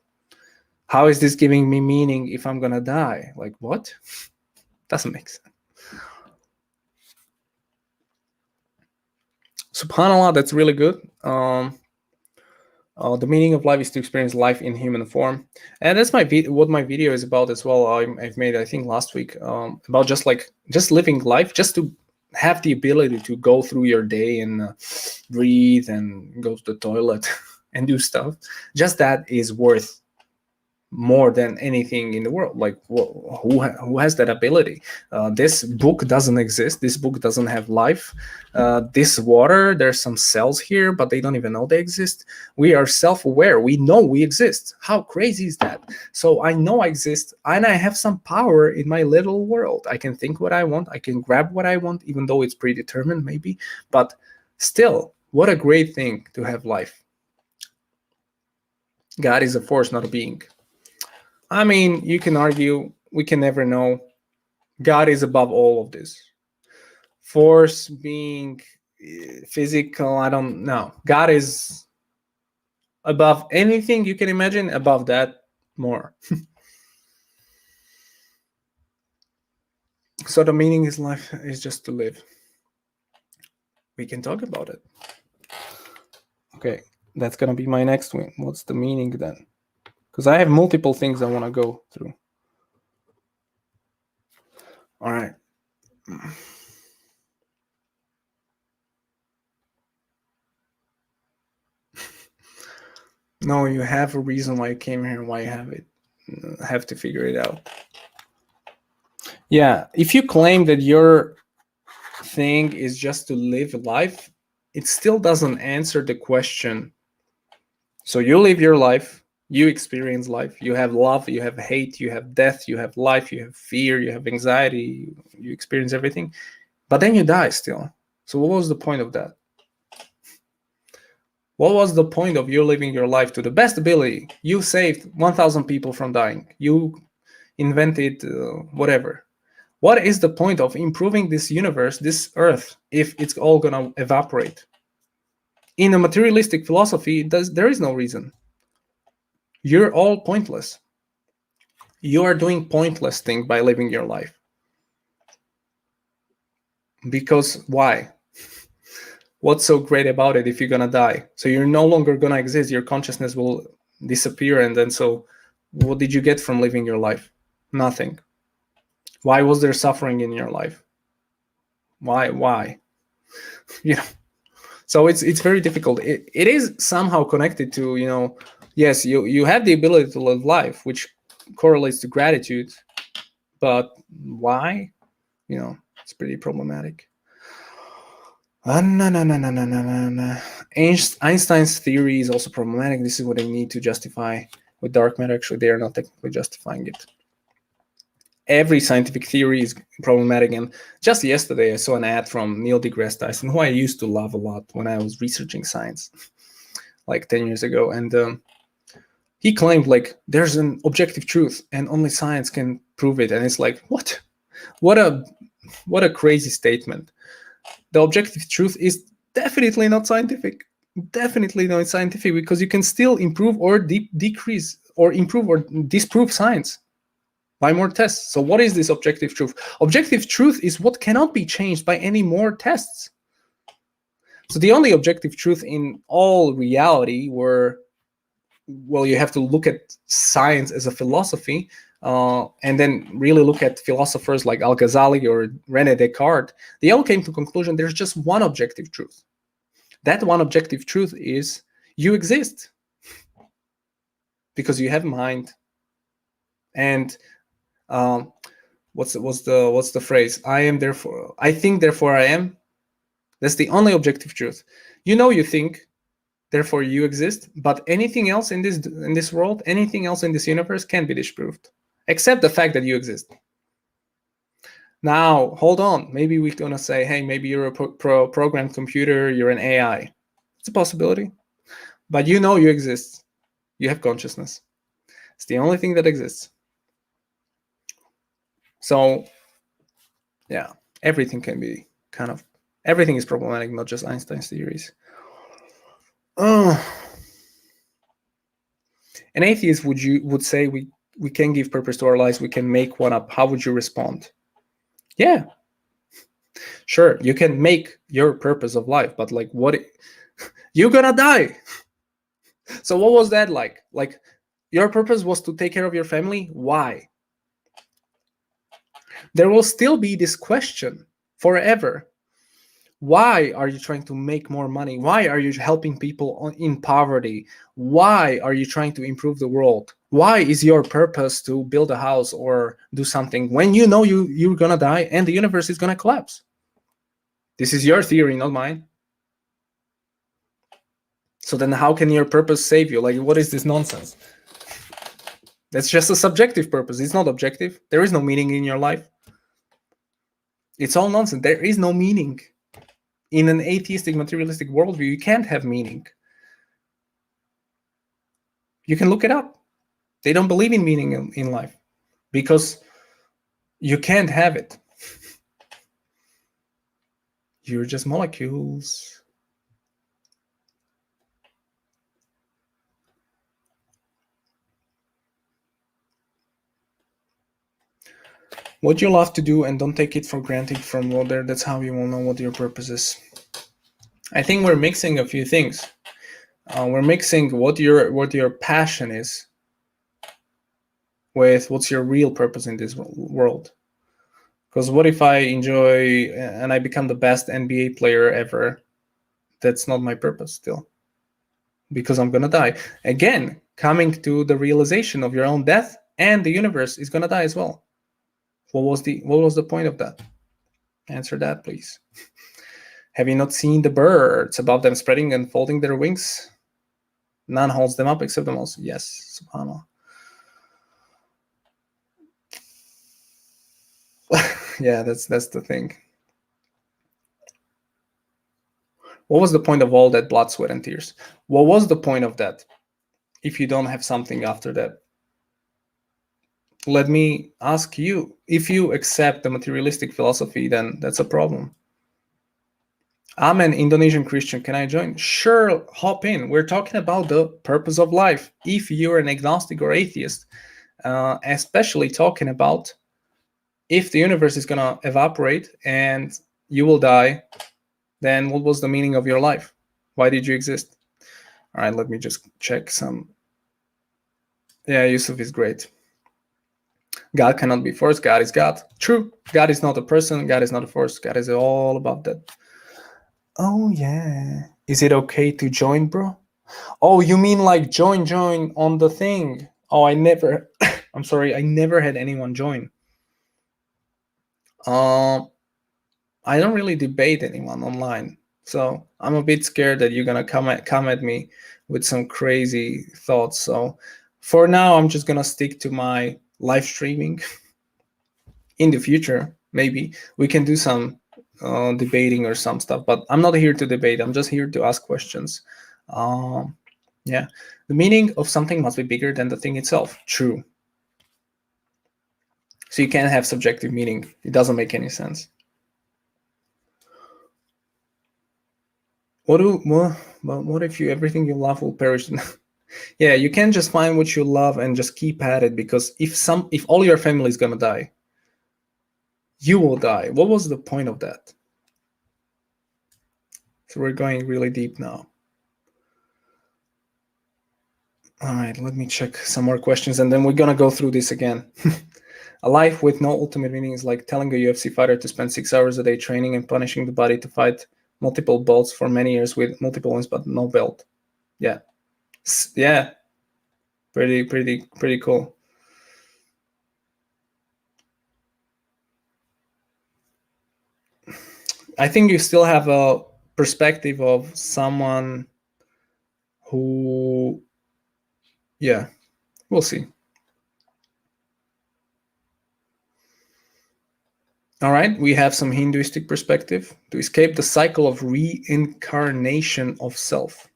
how is this giving me meaning if I'm gonna die? Like, what? Doesn't make sense. SubhanAllah, that's really good. The meaning of life is to experience life in human form, and that's what my video is about as well. I've made, I think, last week, about just living life, just to have the ability to go through your day and breathe and go to the toilet and do stuff. Just that is worth more than anything in the world. Like, who has that ability? This book doesn't exist. This book doesn't have life. This water, there's some cells here, but they don't even know they exist. We are self-aware. We know we exist. How crazy is that? So I know I exist, and I have some power in my little world. I can think what I want. I can grab what I want, even though it's predetermined maybe. But still, what a great thing to have life. God is a force, not a being. I mean, you can argue, we can never know. God is above all of this. Force, being, physical, I don't know. God is above anything you can imagine, above that more. So the meaning is life is just to live. We can talk about it. Okay, that's gonna be my next one. What's the meaning then? Because I have multiple things I want to go through. All right. No, you have a reason why you came here and why you have to figure it out. Yeah, if you claim that your thing is just to live life, it still doesn't answer the question. So you live your life, you experience life, you have love, you have hate, you have death, you have life, you have fear, you have anxiety, you experience everything, but then you die still. So what was the point of that? What was the point of you living your life to the best ability? You saved 1,000 people from dying. You invented whatever. What is the point of improving this universe, this earth, if it's all gonna evaporate? In a materialistic philosophy, there is no reason. You're all pointless. You are doing pointless thing by living your life. Because why? What's so great about it if you're gonna die? So you're no longer gonna exist. Your consciousness will disappear, and then so what did you get from living your life? Nothing. Why was there suffering in your life? Why? You know. So it's very difficult. It is somehow connected to, yes, you have the ability to live life, which correlates to gratitude, but why? It's pretty problematic. No. Einstein's theory is also problematic. This is what they need to justify with dark matter. Actually, they are not technically justifying it. Every scientific theory is problematic. And just yesterday, I saw an ad from Neil deGrasse Tyson, who I used to love a lot when I was researching science, like 10 years ago. And he claimed, like, there's an objective truth and only science can prove it. And it's like, what? What a crazy statement. The objective truth is definitely not scientific. Definitely not scientific, because you can still improve or decrease or improve or disprove science by more tests. So what is this objective truth? Objective truth is what cannot be changed by any more tests. So the only objective truth in all reality you have to look at science as a philosophy, and then really look at philosophers like Al-Ghazali or René Descartes. They all came to the conclusion there's just one objective truth. That one objective truth is you exist because you have mind. And what's the phrase? I think, therefore I am. That's the only objective truth. You think, therefore you exist, but anything else in this world, anything else in this universe can be disproved, except the fact that you exist. Now, hold on. Maybe we're gonna say, hey, maybe you're a programmed computer, you're an AI. It's a possibility. But you exist. You have consciousness. It's the only thing that exists. So, yeah, everything can be everything is problematic, not just Einstein's theories. An atheist would say we can give purpose to our lives, we can make one up. How would you respond? Yeah, sure, you can make your purpose of life, but like, what? You're gonna die. So what was that like? Like, your purpose was to take care of your family. Why? There will still be this question forever. Why are you trying to make more money? Why are you helping people in poverty? Why are you trying to improve the world? Why is your purpose to build a house or do something when you know you're gonna die and the universe is gonna collapse? This is your theory, not mine. So then how can your purpose save you? Like, what is this nonsense? That's just a subjective purpose. It's not objective. There is no meaning in your life. It's all nonsense. There is no meaning. In an atheistic, materialistic worldview, you can't have meaning. You can look it up. They don't believe in meaning in life because you can't have it. You're just molecules. What you love to do and don't take it for granted from water, that's how you will know what your purpose is. I think we're mixing a few things. We're mixing what your passion is with what's your real purpose in this world. Because what if I enjoy and I become the best NBA player ever? That's not my purpose still. Because I'm gonna die. Again, coming to the realization of your own death and the universe is gonna die as well. What was the point of that? Answer that, please. Have you not seen the birds above them spreading and folding their wings? None holds them up except the mouse. Yes, subhanAllah. Yeah, that's the thing. What was the point of all that blood, sweat, and tears? What was the point of that if you don't have something after that? Let me ask you, if you accept the materialistic philosophy, then that's a problem. I'm an Indonesian Christian. Can I join? Sure, hop in. We're talking about the purpose of life. If you're an agnostic or atheist, especially talking about if the universe is going to evaporate and you will die, then what was the meaning of your life? Why did you exist? All right, let me just check some. Yeah, Yusuf is great. God cannot be forced. God is God. True. God is not a person. God is not a force. God is all about that. Oh, yeah. Is it okay to join, bro? Oh, you mean like join on the thing? Oh, I never. I'm sorry. I never had anyone join. I don't really debate anyone online. So I'm a bit scared that you're going to come at me with some crazy thoughts. So for now, I'm just going to stick to my live streaming. In the future, maybe we can do some debating or some stuff, but I'm not here to debate. I'm just here to ask questions. Yeah, the meaning of something must be bigger than the thing itself. True. So you can't have subjective meaning. It doesn't make any sense. What if everything you love will perish? Yeah, you can't just find what you love and just keep at it, because if all your family is gonna die, you will die. What was the point of that? So we're going really deep now. All right, let me check some more questions and then we're gonna go through this again. A life with no ultimate meaning is like telling a UFC fighter to spend 6 hours a day training and punishing the body to fight multiple belts for many years with multiple wins but no belt. Yeah. Yeah. Pretty cool. I think you still have a perspective of someone who, yeah, we'll see. All right, we have some Hinduistic perspective. To escape the cycle of reincarnation of self.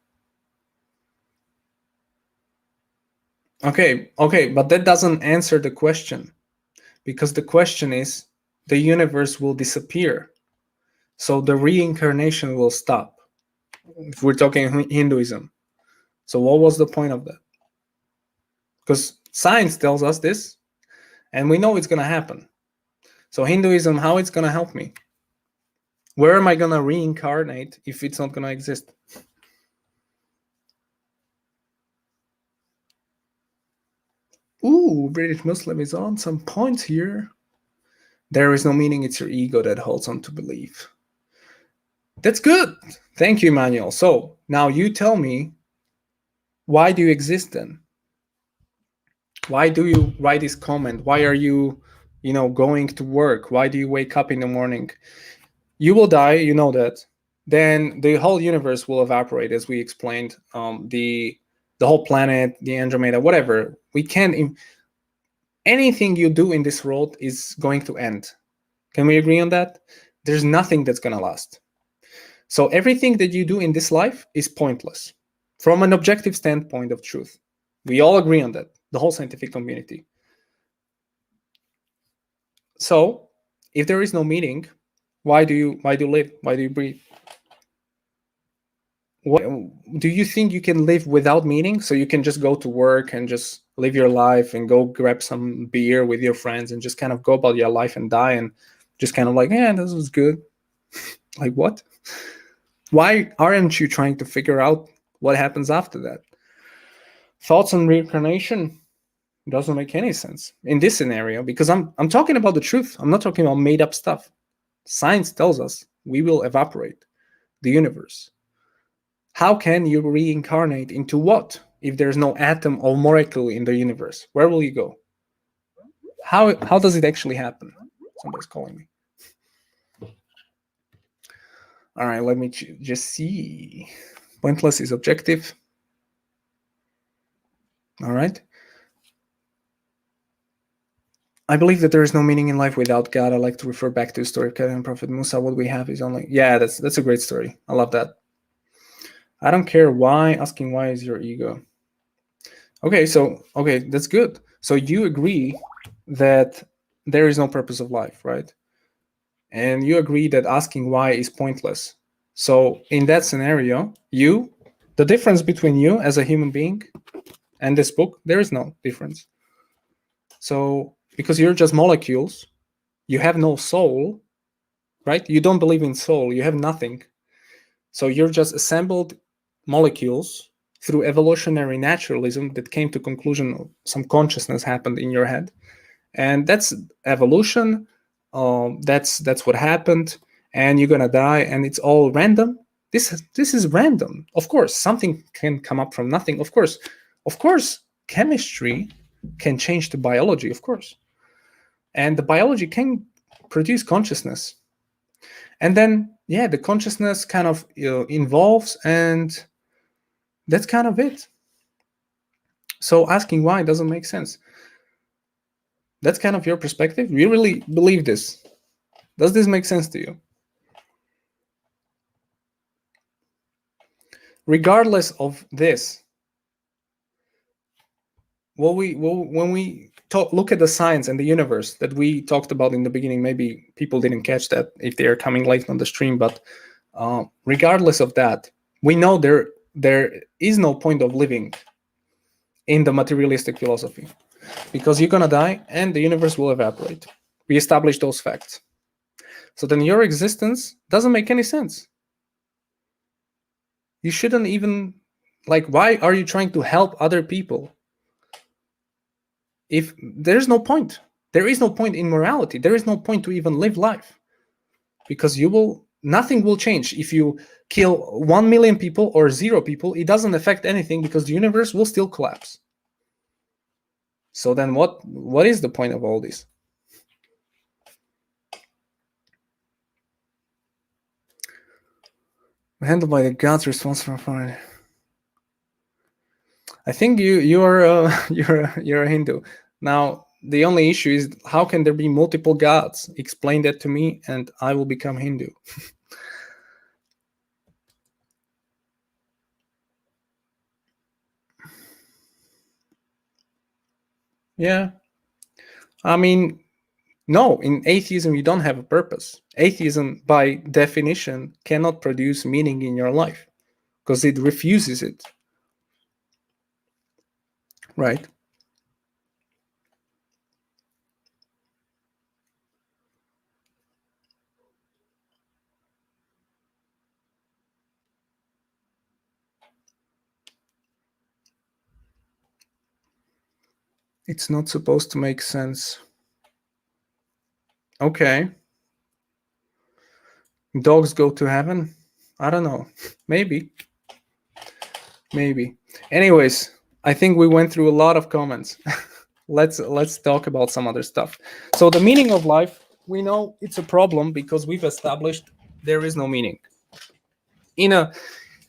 Okay, but that doesn't answer the question, because the question is the universe will disappear, so the reincarnation will stop, if we're talking Hinduism. So what was the point of that? Because science tells us this and we know it's going to happen. So Hinduism, how it's going to help me? Where am I going to reincarnate if it's not going to exist? Ooh, British Muslim is on some points here. There is no meaning, it's your ego that holds on to belief. That's good. Thank you, Emmanuel. So now you tell me, why do you exist then? Why do you write this comment? Why are you, going to work? Why do you wake up in the morning? You will die, you know that. Then the whole universe will evaporate, as we explained. The whole planet, the Andromeda, whatever. We can't. Anything you do in this world is going to end. Can we agree on that? There's nothing that's gonna last. So everything that you do in this life is pointless from an objective standpoint of truth. We all agree on that, the whole scientific community. So if there is no meaning, why do you live? Why do you breathe? What do you think you can live without meaning? So you can just go to work and just live your life and go grab some beer with your friends and just kind of go about your life and die and just kind of like, yeah, this was good. Like what? Why aren't you trying to figure out what happens after that? Thoughts on reincarnation doesn't make any sense in this scenario, because I'm talking about the truth. I'm not talking about made up stuff. Science tells us we will evaporate the universe. How can you reincarnate into what if there's no atom or molecule in the universe? Where will you go? How does it actually happen? Somebody's calling me. All right, let me just see. Pointless is objective. All right. I believe that there is no meaning in life without God. I like to refer back to the story of Kadha and Prophet Musa. What we have is only, yeah, that's a great story. I love that. I don't care why. Asking why is your ego. Okay, that's good. So you agree that there is no purpose of life, right? And you agree that asking why is pointless. So in that scenario, the difference between you as a human being and this book, there is no difference. So because you're just molecules, you have no soul, right? You don't believe in soul, you have nothing. So you're just assembled molecules through evolutionary naturalism that came to conclusion some consciousness happened in your head. And that's evolution. That's what happened, and you're gonna die, and it's all random. This is random. Of course, something can come up from nothing. Of course, chemistry can change the biology. Of course, and the biology can produce consciousness, and then the consciousness kind of involves, and that's kind of it. So asking why doesn't make sense. That's kind of your perspective. You really believe this? Does this make sense to you? Regardless of this, when we look at the science and the universe that we talked about in the beginning, maybe people didn't catch that if they are coming late on the stream, but regardless of that, we know there is no point of living in the materialistic philosophy, because you're gonna die and the universe will evaporate. We established those facts. So then your existence doesn't make any sense. You shouldn't even, why are you trying to help other people if there's no point? There is no point in morality. There is no point to even live life, because nothing will change. If you kill 1 million people or 0 people, it doesn't affect anything, because the universe will still collapse. So then what is the point of all this? Handled by the gods responsible for it. I think you're you're a Hindu. Now the only issue is, how can there be multiple gods? Explain that to me, and I will become Hindu. Yeah, I mean, no. In atheism, you don't have a purpose. Atheism, by definition, cannot produce meaning in your life because it refuses it. Right? It's not supposed to make sense. Okay. Dogs go to heaven? I don't know. Maybe. Anyways, I think we went through a lot of comments. let's talk about some other stuff. So the meaning of life, we know it's a problem because we've established there is no meaning.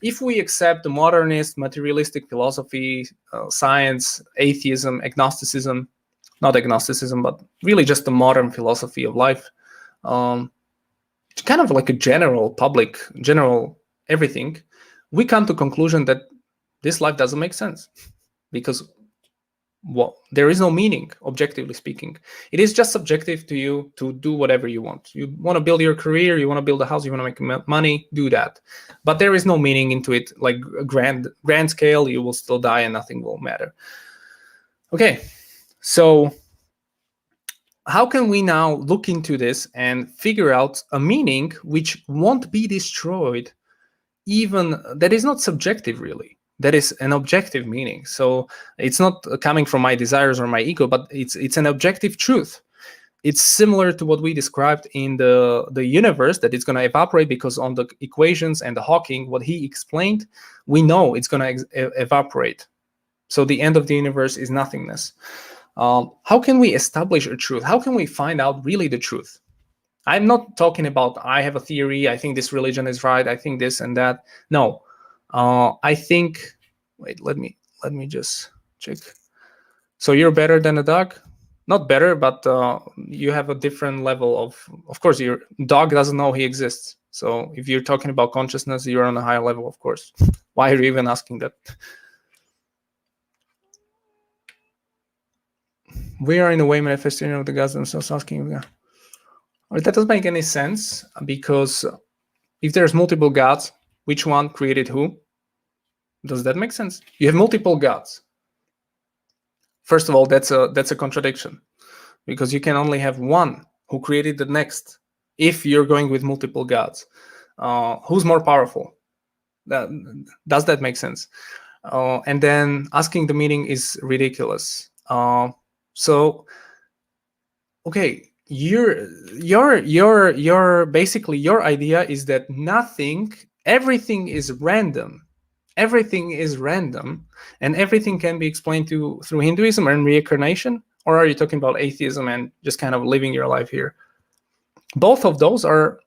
If we accept the modernist materialistic philosophy, science, atheism, agnosticism, not agnosticism, but really just the modern philosophy of life, kind of like a general everything, we come to conclusion that this life doesn't make sense because there is no meaning, objectively speaking. It is just subjective to you to do whatever you want. You want to build your career, you want to build a house, you want to make money, do that. But there is no meaning into it, like a grand scale. You will still die and nothing will matter. Okay, so how can we now look into this and figure out a meaning which won't be destroyed, even that is not subjective really? That is an objective meaning. So it's not coming from my desires or my ego, but it's an objective truth. It's similar to what we described in the universe, that it's going to evaporate because on the equations and the Hawking, what he explained, we know it's going to evaporate. So the end of the universe is nothingness. How can we establish a truth? How can we find out really the truth? I'm not talking about I have a theory, I think this religion is right, I think this and that. No. I think, wait, let me just check. So you're better than a dog? Not better, but you have a different level of course, your dog doesn't know he exists. So if you're talking about consciousness, you're on a higher level, of course. Why are you even asking that? We are in a way manifestation of the gods themselves asking. That doesn't make any sense, because if there's multiple gods, which one created who? Does that make sense? You have multiple gods. First of all, that's a contradiction, because you can only have one who created the next. If you're going with multiple gods, who's more powerful? Does that make sense? And then asking the meaning is ridiculous. So, okay, your basically your idea is that everything is random. Everything is random, and everything can be explained through Hinduism and reincarnation? Or are you talking about atheism and just kind of living your life here? Both of those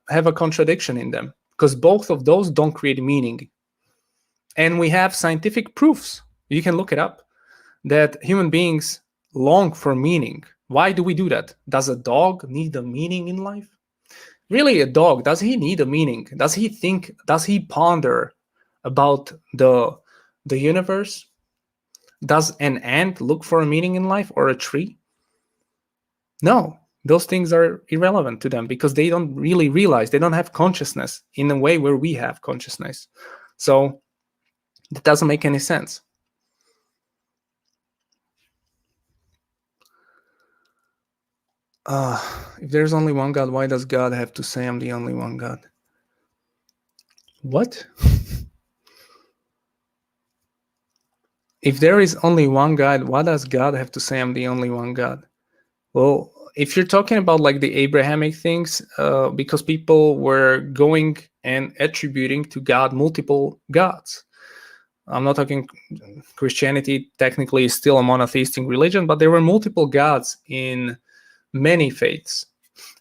have a contradiction in them, because both of those don't create meaning. And we have scientific proofs, you can look it up, that human beings long for meaning. Why do we do that? Does a dog need a meaning in life? Really, a dog, does he need a meaning? Does he think, does he ponder about the universe? Does an ant look for a meaning in life, or a tree? No, those things are irrelevant to them, because they don't really realize, they don't have consciousness in a way where we have consciousness. So that doesn't make any sense. If there's only one God, why does God have to say I'm the only one God? What? If there is only one God, why does God have to say I'm the only one God? Well, if you're talking about like the Abrahamic things, because people were going and attributing to God multiple gods. I'm not talking Christianity, technically is still a monotheistic religion, but there were multiple gods in many faiths.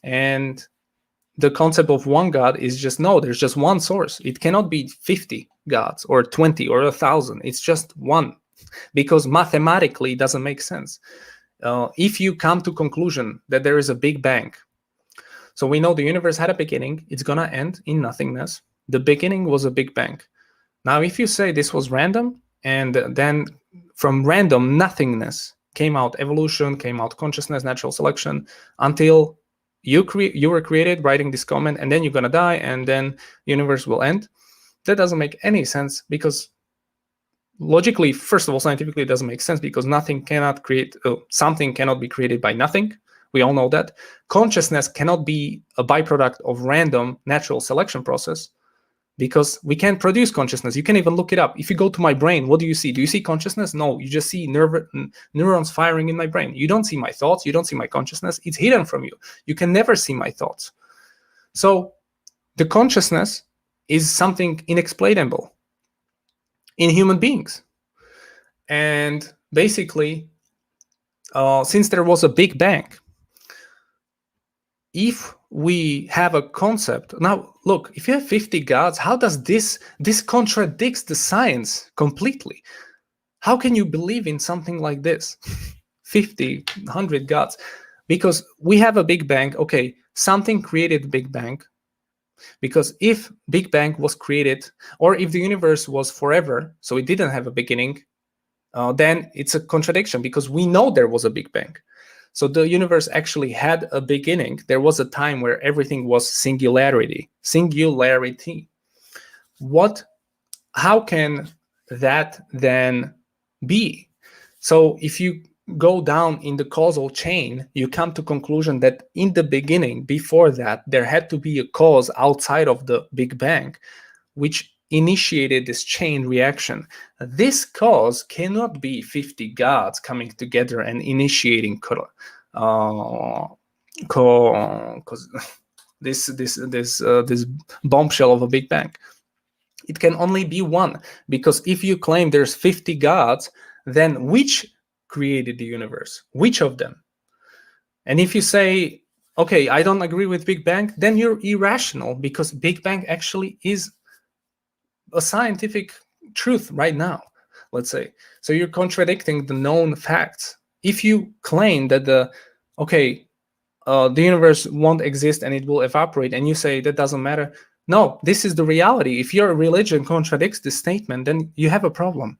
And the concept of one God is just, no, there's just one source. It cannot be 50 gods or 20 or 1,000. It's just one, because mathematically it doesn't make sense. If you come to conclusion that there is a Big Bang, so we know the universe had a beginning, it's gonna end in nothingness. The beginning was a Big Bang. Now, if you say this was random, and then from random nothingness came out evolution, came out consciousness, natural selection, until you were created, writing this comment, and then you're gonna die, and then the universe will end. That doesn't make any sense, because logically, first of all, scientifically, it doesn't make sense, because something cannot be created by nothing. We all know that. Consciousness cannot be a byproduct of random natural selection process, because we can't produce consciousness. You can even look it up. If you go to my brain, what do you see? Do you see consciousness? No, you just see neurons firing in my brain. You don't see my thoughts. You don't see my consciousness. It's hidden from you. You can never see my thoughts. So the consciousness is something inexplainable in human beings. And basically, since there was a Big Bang, if we have a concept now, look, if you have 50 gods, how does this contradicts the science completely? How can you believe in something like this? 50, 100 gods? Because we have a Big Bang. Okay, something created Big Bang. Because if Big Bang was created, or if the universe was forever, so it didn't have a beginning, then it's a contradiction, because we know there was a Big Bang. So the universe actually had a beginning. There was a time where everything was singularity. How can that then be? So if you go down in the causal chain, you come to conclusion that in the beginning, before that, there had to be a cause outside of the Big Bang, which initiated this chain reaction. This cause cannot be 50 gods coming together and initiating this bombshell of a Big Bang. It can only be one, because if you claim there's 50 gods, then which created the universe? Which of them? And if you say, okay, I don't agree with Big Bang, then you're irrational, because Big Bang actually is a scientific truth right now, let's say. So you're contradicting the known facts. If you claim that the universe won't exist and it will evaporate, and you say that doesn't matter, no, this is the reality. If your religion contradicts this statement, then you have a problem.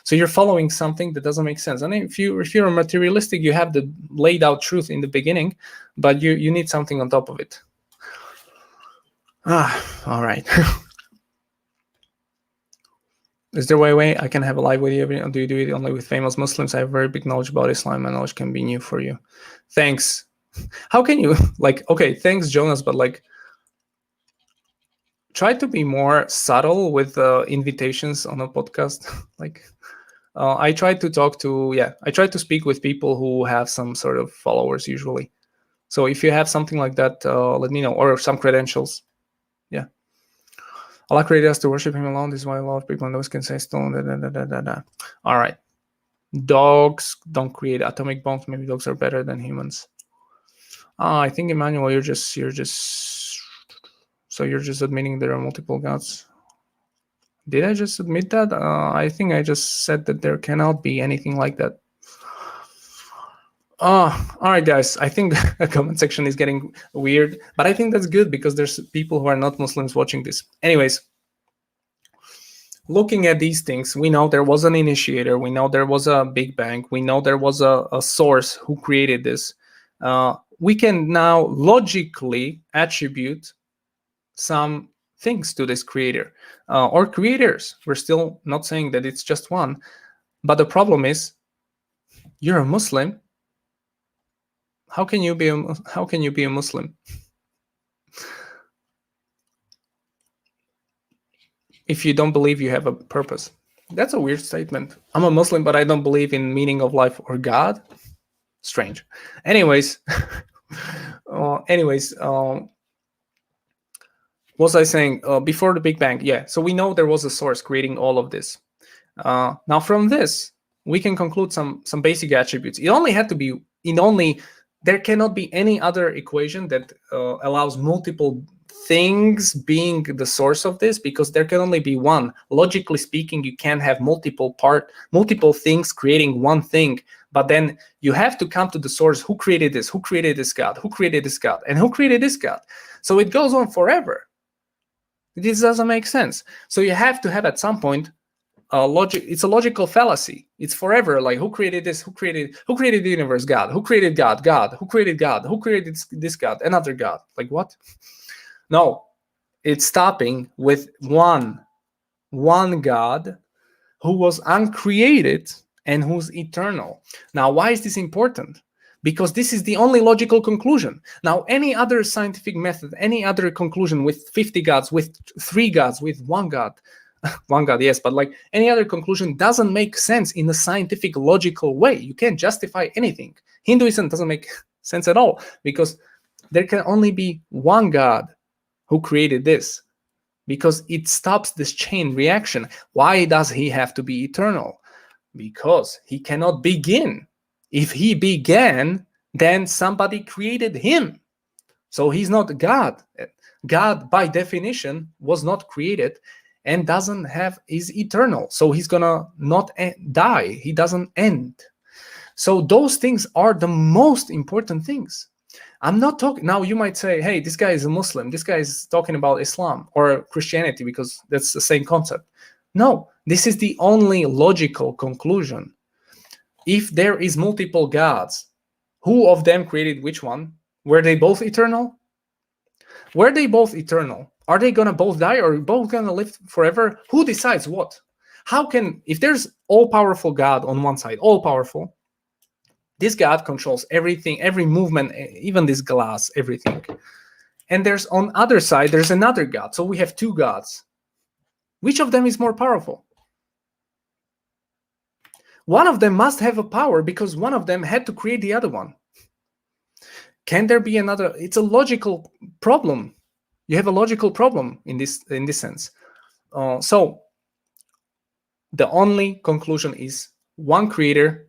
So you're following something that doesn't make sense. And if you're a materialistic, you have the laid out truth in the beginning, but you need something on top of it. All right. Is there a way I can have a live with you? Do you do it only with famous Muslims? I have very big knowledge about Islam. My knowledge can be new for you. Thanks. How can you, okay, thanks, Jonas, but try to be more subtle with invitations on a podcast. I try to speak with people who have some sort of followers usually. So if you have something like that, let me know, or some credentials. Yeah. Allah created us to worship Him alone. This is why a lot of people in those can say stone. All right. Dogs don't create atomic bombs. Maybe dogs are better than humans. I think, Emmanuel, you're just admitting there are multiple gods. Did I just admit that? I think I just said that there cannot be anything like that. All right, guys. I think the comment section is getting weird, but I think that's good, because there's people who are not Muslims watching this. Anyways, looking at these things, we know there was an initiator. We know there was a Big Bang. We know there was a source who created this. We can now logically attribute some things to this creator or creators. We're still not saying that it's just one, but the problem is, you're a Muslim. How can you be a Muslim if you don't believe you have a purpose? That's a weird statement. I'm a Muslim, but I don't believe in meaning of life or God. Strange. Anyways, what was I saying? Before the Big Bang, yeah. So we know there was a source creating all of this. Now from this, we can conclude some basic attributes. There cannot be any other equation that allows multiple things being the source of this, because there can only be one. Logically speaking, you can't have multiple things creating one thing, but then you have to come to the source. Who created this? Who created this God? Who created this God? And who created this God? So it goes on forever. This doesn't make sense. So you have to have at some point logic. It's a logical fallacy. It's forever. Like, who created this? Who created the universe? God. Who created God? God. Who created God? Who created this God? Another God. Like, what? No, it's stopping with one God who was uncreated and who's eternal. Now, why is this important? Because this is the only logical conclusion. Now, any other scientific method, any other conclusion with 50 gods, with 3 gods, with one God, yes, but like any other conclusion doesn't make sense in a scientific, logical way. You can't justify anything. Hinduism doesn't make sense at all, because there can only be one God who created this, because it stops this chain reaction. Why does he have to be eternal? Because he cannot begin. If he began, then somebody created him. So he's not God. God, by definition, was not created and is eternal. So he's gonna not die. He doesn't end. So those things are the most important things. I'm not talking now. You might say, hey, this guy is a Muslim. This guy is talking about Islam or Christianity because that's the same concept. No, this is the only logical conclusion. If there is multiple gods, who of them created which one? Were they both eternal? Were they both eternal? Are they gonna both die or both gonna live forever? Who decides what? How can, if there's all-powerful God on one side, all-powerful, this God controls everything, every movement, even this glass, everything. And there's on other side, there's another God. So we have two gods. Which of them is more powerful? One of them must have a power because one of them had to create the other one. Can there be another? It's a logical problem. You have a logical problem in this sense. So the only conclusion is one creator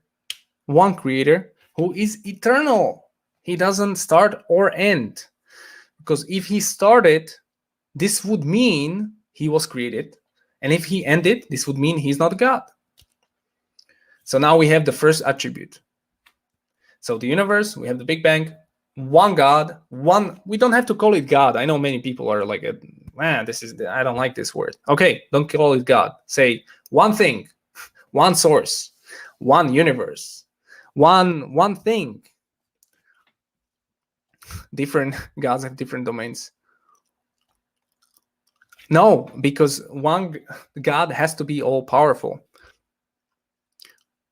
who is eternal. He doesn't start or end. Because if he started, this would mean he was created. And if he ended, this would mean he's not God. So now we have the first attribute. So the universe, we have the Big Bang, one God, one, we don't have to call it God. I know many people are like, man, I don't like this word. Okay, don't call it God. Say one thing, one source, one universe, one thing. Different gods have different domains. No, because one God has to be all powerful.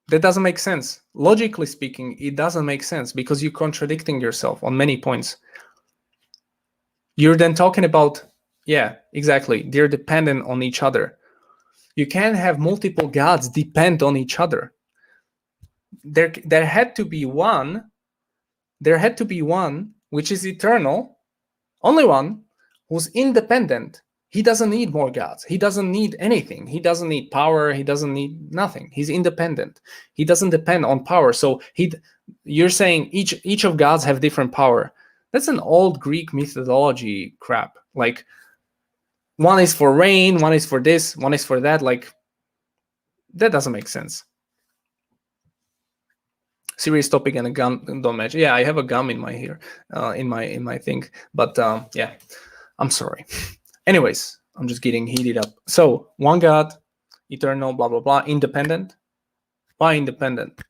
That doesn't make sense. Logically speaking, it doesn't make sense because you're contradicting yourself on many points. You're then talking about, yeah, exactly. They're dependent on each other. You can't have multiple gods depend on each other. There had to be one which is eternal, only one who's independent. He doesn't need more gods. He doesn't need anything. He doesn't need power. He doesn't need nothing. He's independent. He doesn't depend on power. So you're saying each of gods have different power. That's an old Greek mythology crap. Like one is for rain, one is for this, one is for that. Like that doesn't make sense. Serious topic and a gun don't match. Yeah, I have a gum in my ear, in my thing. But yeah, I'm sorry. Anyways, I'm just getting heated up. So one God, eternal, blah blah blah, independent. Why independent?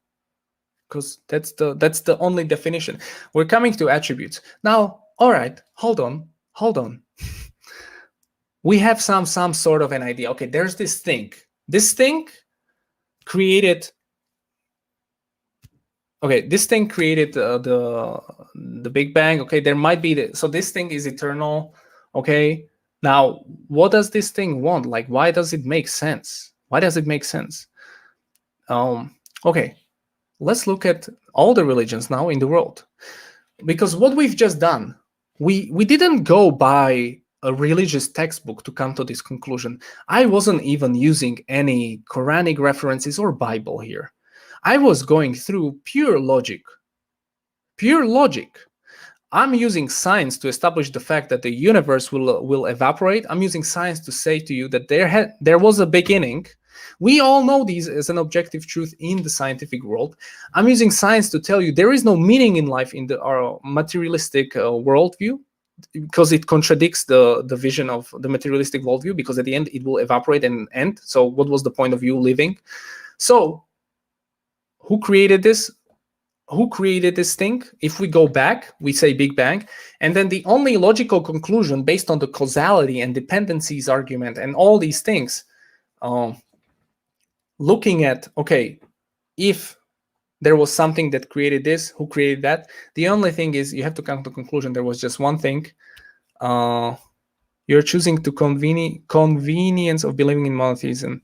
Because that's the only definition. We're coming to attributes now. All right, hold on. We have some sort of an idea. Okay, there's this thing. This thing created. Okay, this thing created the Big Bang. Okay, there might be so this thing is eternal. Okay, now what does this thing want? Like, why does it make sense? Why does it make sense? Okay, let's look at all the religions now in the world, because what we've just done, we didn't go by a religious textbook to come to this conclusion. I wasn't even using any Quranic references or Bible here. I was going through pure logic. I'm using science to establish the fact that the universe will evaporate. I'm using science to say to you that there was a beginning. We all know these as an objective truth in the scientific world. I'm using science to tell you there is no meaning in life in our materialistic worldview, because it contradicts the vision of the materialistic worldview, because at the end it will evaporate and end. So what was the point of you living? So who created this? Who created this thing? If we go back, we say Big Bang. And then the only logical conclusion based on the causality and dependencies argument and all these things, looking at, okay, if there was something that created this, who created that? The only thing is you have to come to the conclusion there was just one thing. You're choosing to convenience of believing in monotheism.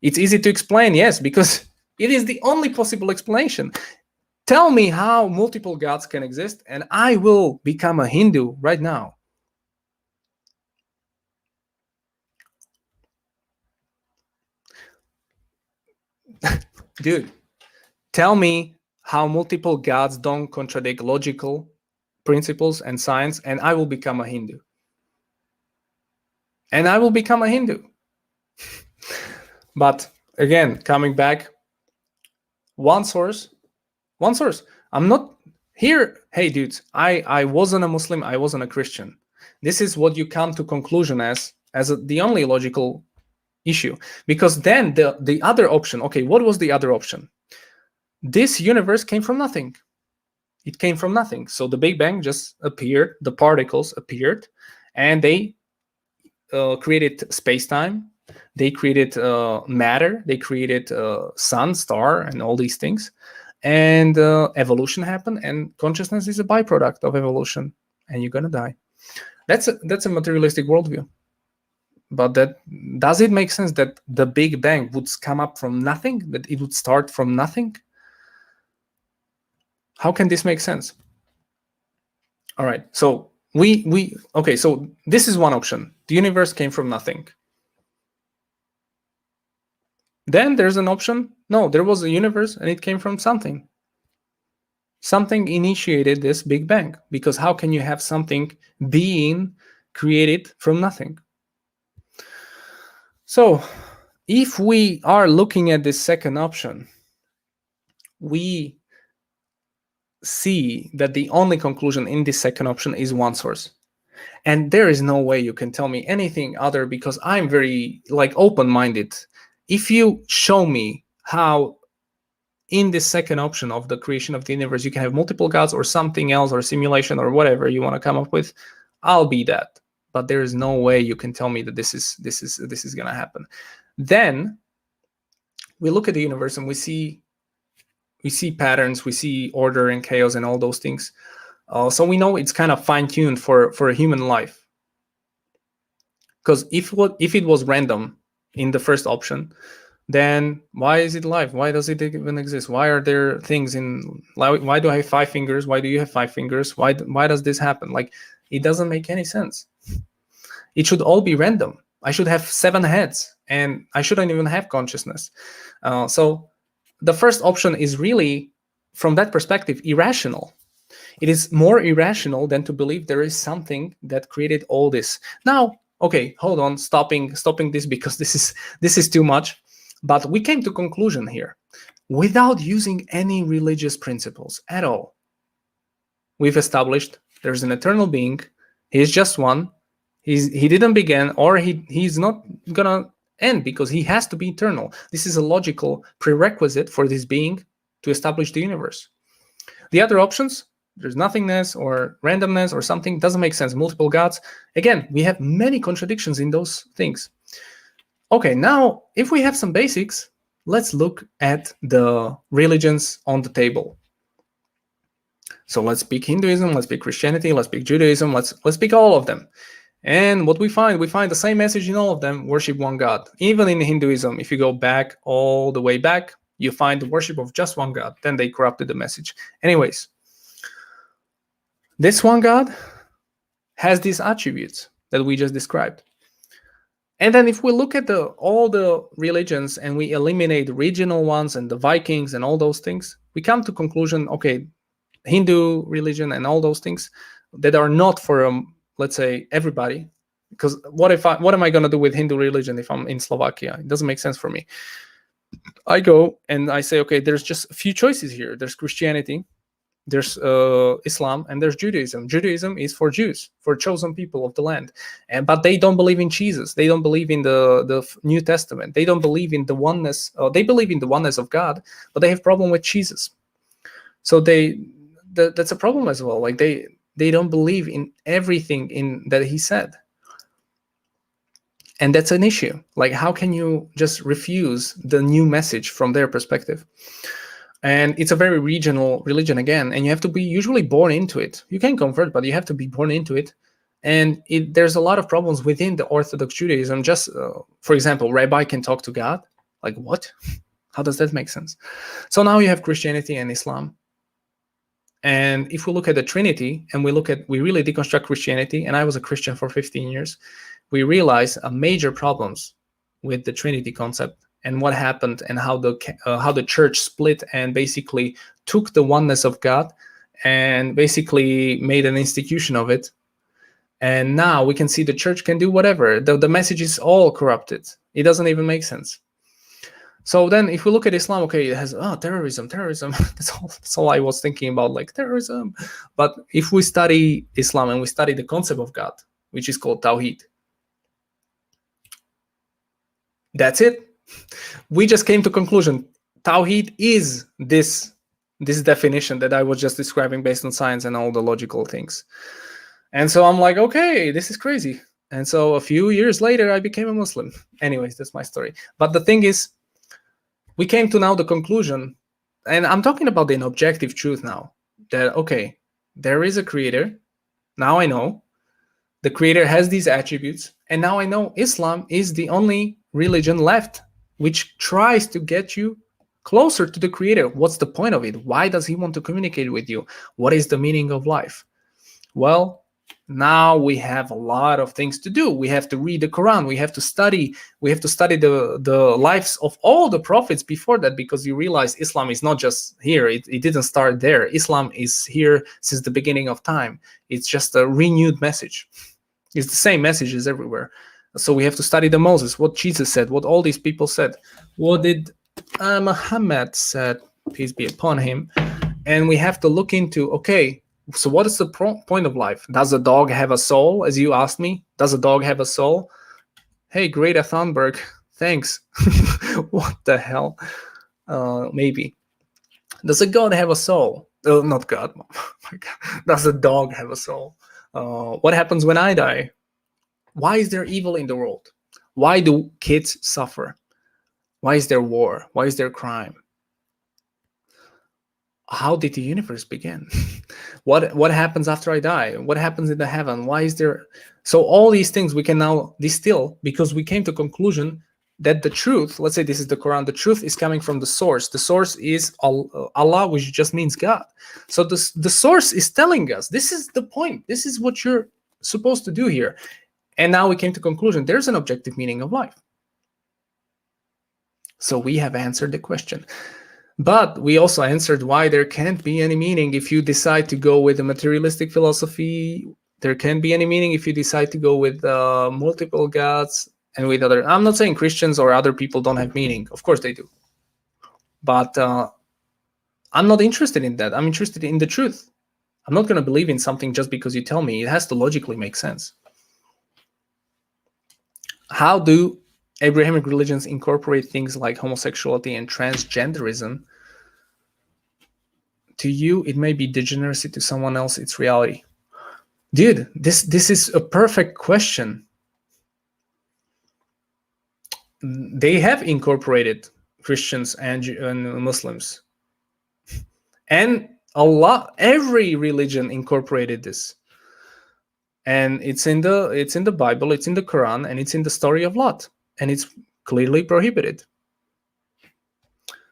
It's easy to explain, yes, because it is the only possible explanation. Tell me how multiple gods can exist, and I will become a Hindu right now. Dude, tell me how multiple gods don't contradict logical principles and science, and I will become a Hindu. And I will become a Hindu. But again, coming back, one source. I'm not here. Hey, dudes, I wasn't a Muslim. I wasn't a Christian. This is what you come to conclusion as the only logical issue. Because then the other option, okay, what was the other option? This universe came from nothing. It came from nothing. So the Big Bang just appeared, the particles appeared, and they created space-time. They created matter. They created sun, star, and all these things. And evolution happened, and consciousness is a byproduct of evolution, and you're gonna die. That's a materialistic worldview. But does it make sense that the Big Bang would come up from nothing? That it would start from nothing? How can this make sense? All right, so okay, so this is one option. The universe came from nothing. Then there's an option. No, there was a universe and it came from something. Something initiated this Big Bang, because how can you have something being created from nothing? So if we are looking at this second option, we see that the only conclusion in this second option is one source. And there is no way you can tell me anything other, because I'm very open-minded. If you show me how in this second option of the creation of the universe you can have multiple gods or something else, or simulation, or whatever you want to come up with, I'll be that. But there is no way you can tell me that this is gonna happen. Then we look at the universe and we see patterns, we see order and chaos and all those things. So we know it's kind of fine-tuned for a human life. Because if it was random in the first option, then why is it life? Why does it even exist? Why are there things why do I have 5 fingers? Why do you have 5 fingers? Why does this happen? It doesn't make any sense. It should all be random. I should have 7 heads and I shouldn't even have consciousness. So the first option is really, from that perspective, irrational. It is more irrational than to believe there is something that created all this. Now, okay, hold on, stopping this, because this is too much. But we came to conclusion here without using any religious principles at all. We've established there's an eternal being. He's just one. He didn't begin, or he's not gonna end, because he has to be eternal. This is a logical prerequisite for this being to establish the universe. The other options, there's nothingness or randomness or something, doesn't make sense. Multiple gods. Again, we have many contradictions in those things. Okay, now if we have some basics, let's look at the religions on the table. So let's pick Hinduism, let's pick Christianity, let's pick Judaism, let's pick all of them. And what we find the same message in all of them: worship one God. Even in Hinduism, if you go back all the way back, you find the worship of just one God. Then they corrupted the message. Anyways, this one God has these attributes that we just described. And then if we look at all the religions and we eliminate the regional ones and the Vikings and all those things, we come to conclusion, okay, Hindu religion and all those things that are not for let's say everybody, because what am I going to do with Hindu religion if I'm in Slovakia? It doesn't make sense for me. I go and I say, okay, there's just a few choices here. There's Christianity, there's Islam, and there's Judaism. Judaism is for Jews, for chosen people of the land, but they don't believe in Jesus. They don't believe in the New Testament. They don't believe in the oneness. They believe in the oneness of God, but they have problem with Jesus. So that's a problem as well. They don't believe in everything that he said. And that's an issue. How can you just refuse the new message from their perspective? And it's a very regional religion again, and you have to be usually born into it. You can convert, but you have to be born into it. And there's a lot of problems within the Orthodox Judaism. Just, for example, rabbi can talk to God. What? How does that make sense? So now you have Christianity and Islam. And if we look at the Trinity and we really deconstruct Christianity, and I was a Christian for 15 years, we realize a major problems with the Trinity concept and what happened, and how the church split and basically took the oneness of God and basically made an institution of it. And now we can see the church can do whatever. The message is all corrupted. It doesn't even make sense. So then if we look at Islam, okay, it has terrorism. That's all I was thinking about, like terrorism. But if we study Islam and we study the concept of God, which is called Tawheed, that's it. We just came to conclusion. Tawheed is this definition that I was just describing based on science and all the logical things. And so I'm like, okay, this is crazy. And so a few years later, I became a Muslim. Anyways, that's my story. But the thing is, we came to now the conclusion, and I'm talking about the objective truth now, that, okay, there is a creator. Now I know. The creator has these attributes. And now I know Islam is the only religion left which tries to get you closer to the creator. What's the point of it? Why does he want to communicate with you? What is the meaning of life? Well, now we have a lot of things to do. We have to read the Quran. We have to study the lives of all the prophets before that, because you realize Islam is not just here. It didn't start there. Islam is here since the beginning of time. It's just a renewed message. It's the same messages everywhere. So we have to study the Moses, what Jesus said, what all these people said, what did Muhammad said, peace be upon him. And we have to look into, okay, so what is the point of life? Does a dog have a soul, as you asked me? Does a dog have a soul? Hey, Greta Thunberg, thanks. What the hell? Maybe. Does a god have a soul? Not God. Oh my God. Does a dog have a soul? What happens when I die? Why is there evil in the world? Why do kids suffer? Why is there war? Why is there crime? How did the universe begin? What happens after I die? What happens in the heaven? Why is there? So all these things we can now distill, because we came to conclusion that the truth, let's say this is the Quran, the truth is coming from the source. The source is Allah, which just means God. So the source is telling us, this is the point. This is what you're supposed to do here. And now we came to conclusion, there's an objective meaning of life. So we have answered the question. But we also answered why there can't be any meaning if you decide to go with a materialistic philosophy. There can't be any meaning if you decide to go with multiple gods and with other. I'm not saying Christians or other people don't have meaning. Of course they do. But I'm not interested in that. I'm interested in the truth. I'm not going to believe in something just because you tell me. It has to logically make sense. How do Abrahamic religions incorporate things like homosexuality and transgenderism? To you, it may be degeneracy. To someone else, it's reality. Dude, this is a perfect question. They have incorporated Christians and Muslims. And every religion incorporated this. And it's in the Bible, it's in the Quran, and it's in the story of Lot. And it's clearly prohibited.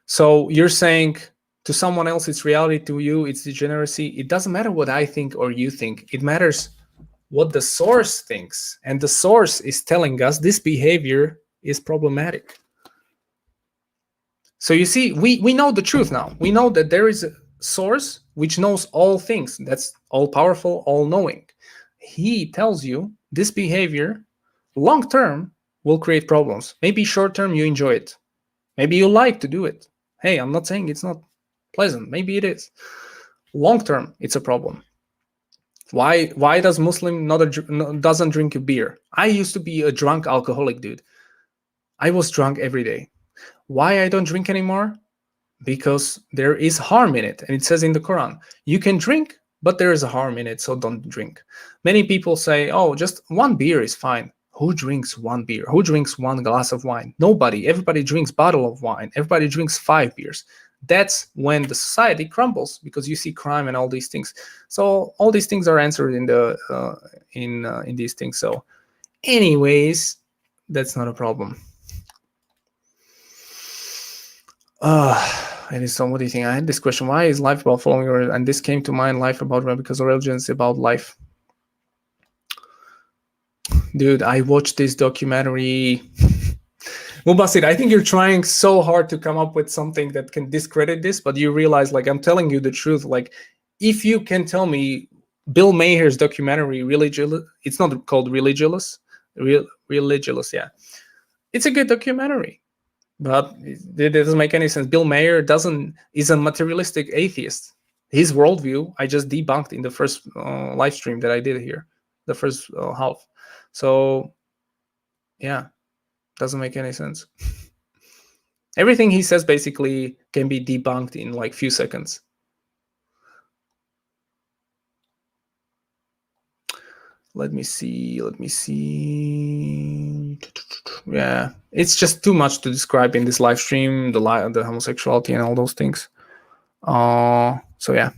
So you're saying to someone else it's reality, to you it's degeneracy. It doesn't matter what I think or you think. It matters what the source thinks. And the source is telling us this behavior is problematic. So you see, we know the truth now. We know that there is a source which knows all things. That's all-powerful, all-knowing. He tells you this behavior, long-term, will create problems. Maybe short-term you enjoy it. Maybe you like to do it. Hey, I'm not saying it's not pleasant. Maybe it is. Long-term, it's a problem. Why does Muslim doesn't drink a beer? I used to be a drunk alcoholic, dude. I was drunk every day. Why I don't drink anymore? Because there is harm in it. And it says in the Quran, you can drink, but there is a harm in it, so don't drink. Many people say, oh, just one beer is fine. Who drinks one beer? Who drinks one glass of wine? Nobody. Everybody drinks bottle of wine. Everybody drinks 5 beers. That's when the society crumbles, because you see crime and all these things. So all these things are answered in the in these things. So anyways, that's not a problem. And so what do you think? I had this question. Why is life about following religion? And this came to mind, life about religion, because religion is about life. Dude, I watched this documentary Mubasit, I think you're trying so hard to come up with something that can discredit this, but you realize, like, I'm telling you the truth. Like, if you can tell me Bill Maher's documentary, Religious, it's not called Religious, Religious, yeah. It's a good documentary, but it doesn't make any sense. Bill Maher is a materialistic atheist. His worldview, I just debunked in the first live stream that I did here, the first half. So, yeah, doesn't make any sense. Everything he says basically can be debunked in like few seconds. Let me see. Yeah, it's just too much to describe in this live stream, the homosexuality and all those things. So yeah.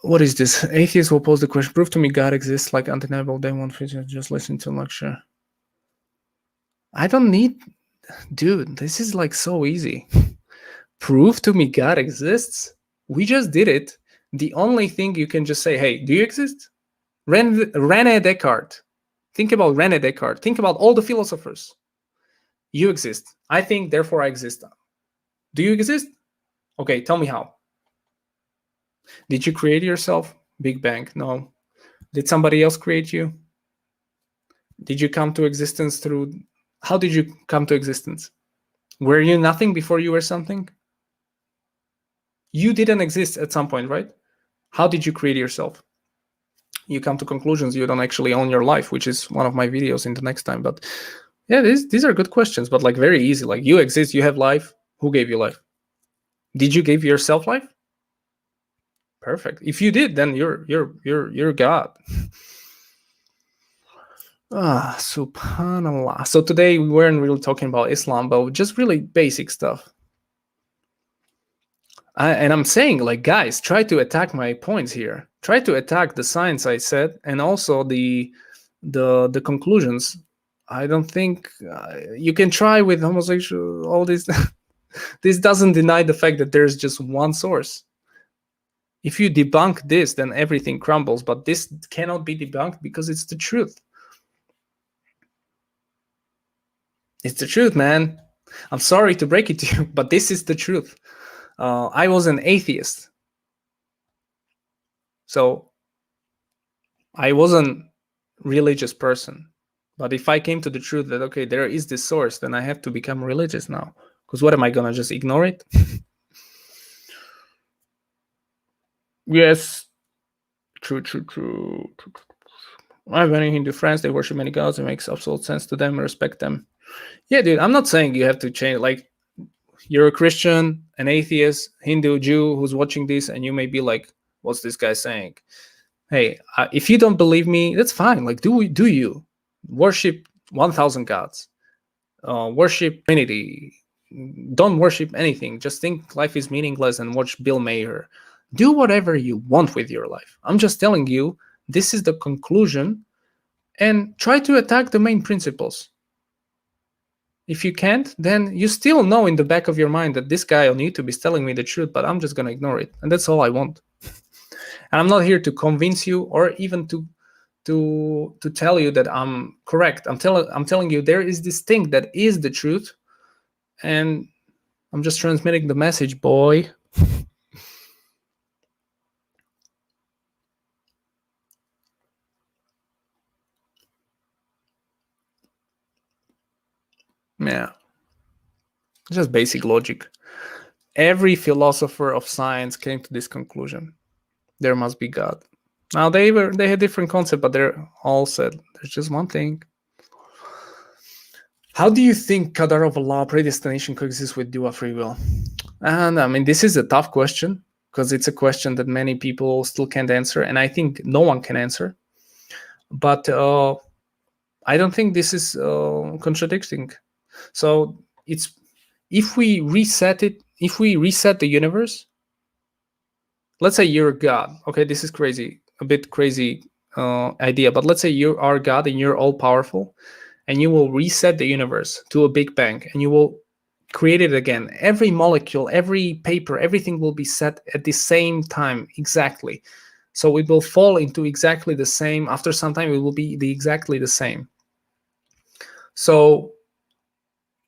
What is this? Atheists will pose the question, prove to me God exists, like undeniable, they won't just listen to a lecture. I don't need, dude, this is like so easy. Prove to me God exists? We just did it. The only thing you can just say, hey, do you exist? René Descartes. Think about René Descartes. Think about all the philosophers. You exist. I think, therefore I exist. Do you exist? Okay, tell me how. Did you create yourself? Big Bang. No. Did somebody else create you? Did you come to existence through... How did you come to existence? Were you nothing before you were something? You didn't exist at some point, right? How did you create yourself? You come to conclusions. You don't actually own your life, which is one of my videos in the next time. But yeah, these are good questions, but like very easy. Like, you exist, you have life. Who gave you life? Did you give yourself life? Perfect. If you did, then you're God. Subhanallah. So today we weren't really talking about Islam, but just really basic stuff. And I'm saying, like, guys, try to attack my points here. Try to attack the science I said, and also the conclusions. I don't think you can try with homosexual, all this. This doesn't deny the fact that there's just one source. If you debunk this, then everything crumbles. But this cannot be debunked because it's the truth. It's the truth, man. I'm sorry to break it to you, but this is the truth. I was an atheist. So I wasn't a religious person. But if I came to the truth that, okay, there is this source, then I have to become religious now. Because what am I going to just ignore it? Yes. True. I have many Hindu friends. They worship many gods. It makes absolute sense to them. I respect them. Yeah, dude, I'm not saying you have to change. Like, you're a Christian, an atheist, Hindu, Jew who's watching this, and you may be like, what's this guy saying? Hey, if you don't believe me, that's fine. Like, do you worship 1,000 gods? Worship Trinity. Don't worship anything. Just think life is meaningless and watch Bill Maher. Do whatever you want with your life. I'm just telling you, this is the conclusion, and try to attack the main principles. If you can't, then you still know in the back of your mind that this guy on YouTube is telling me the truth, but I'm just going to ignore it. And that's all I want. And I'm not here to convince you or even to tell you that I'm correct. I'm telling you there is this thing that is the truth, and I'm just transmitting the message, boy. Yeah. Just basic logic. Every philosopher of science came to this conclusion. There must be God. Now they had different concepts, but they're all said there's just one thing. How do you think qadar of Allah, predestination, coexists with dua, free will? And I mean, this is a tough question because it's a question that many people still can't answer, and I think no one can answer. But I don't think this is contradicting. So it's, if we reset the universe, let's say you're God. Okay, this is crazy, a bit crazy idea, but let's say you are God and you're all powerful, and you will reset the universe to a big bang, and you will create it again. Every molecule, every paper, everything will be set at the same time exactly. So it will fall into exactly the same. After some time, it will be exactly the same. So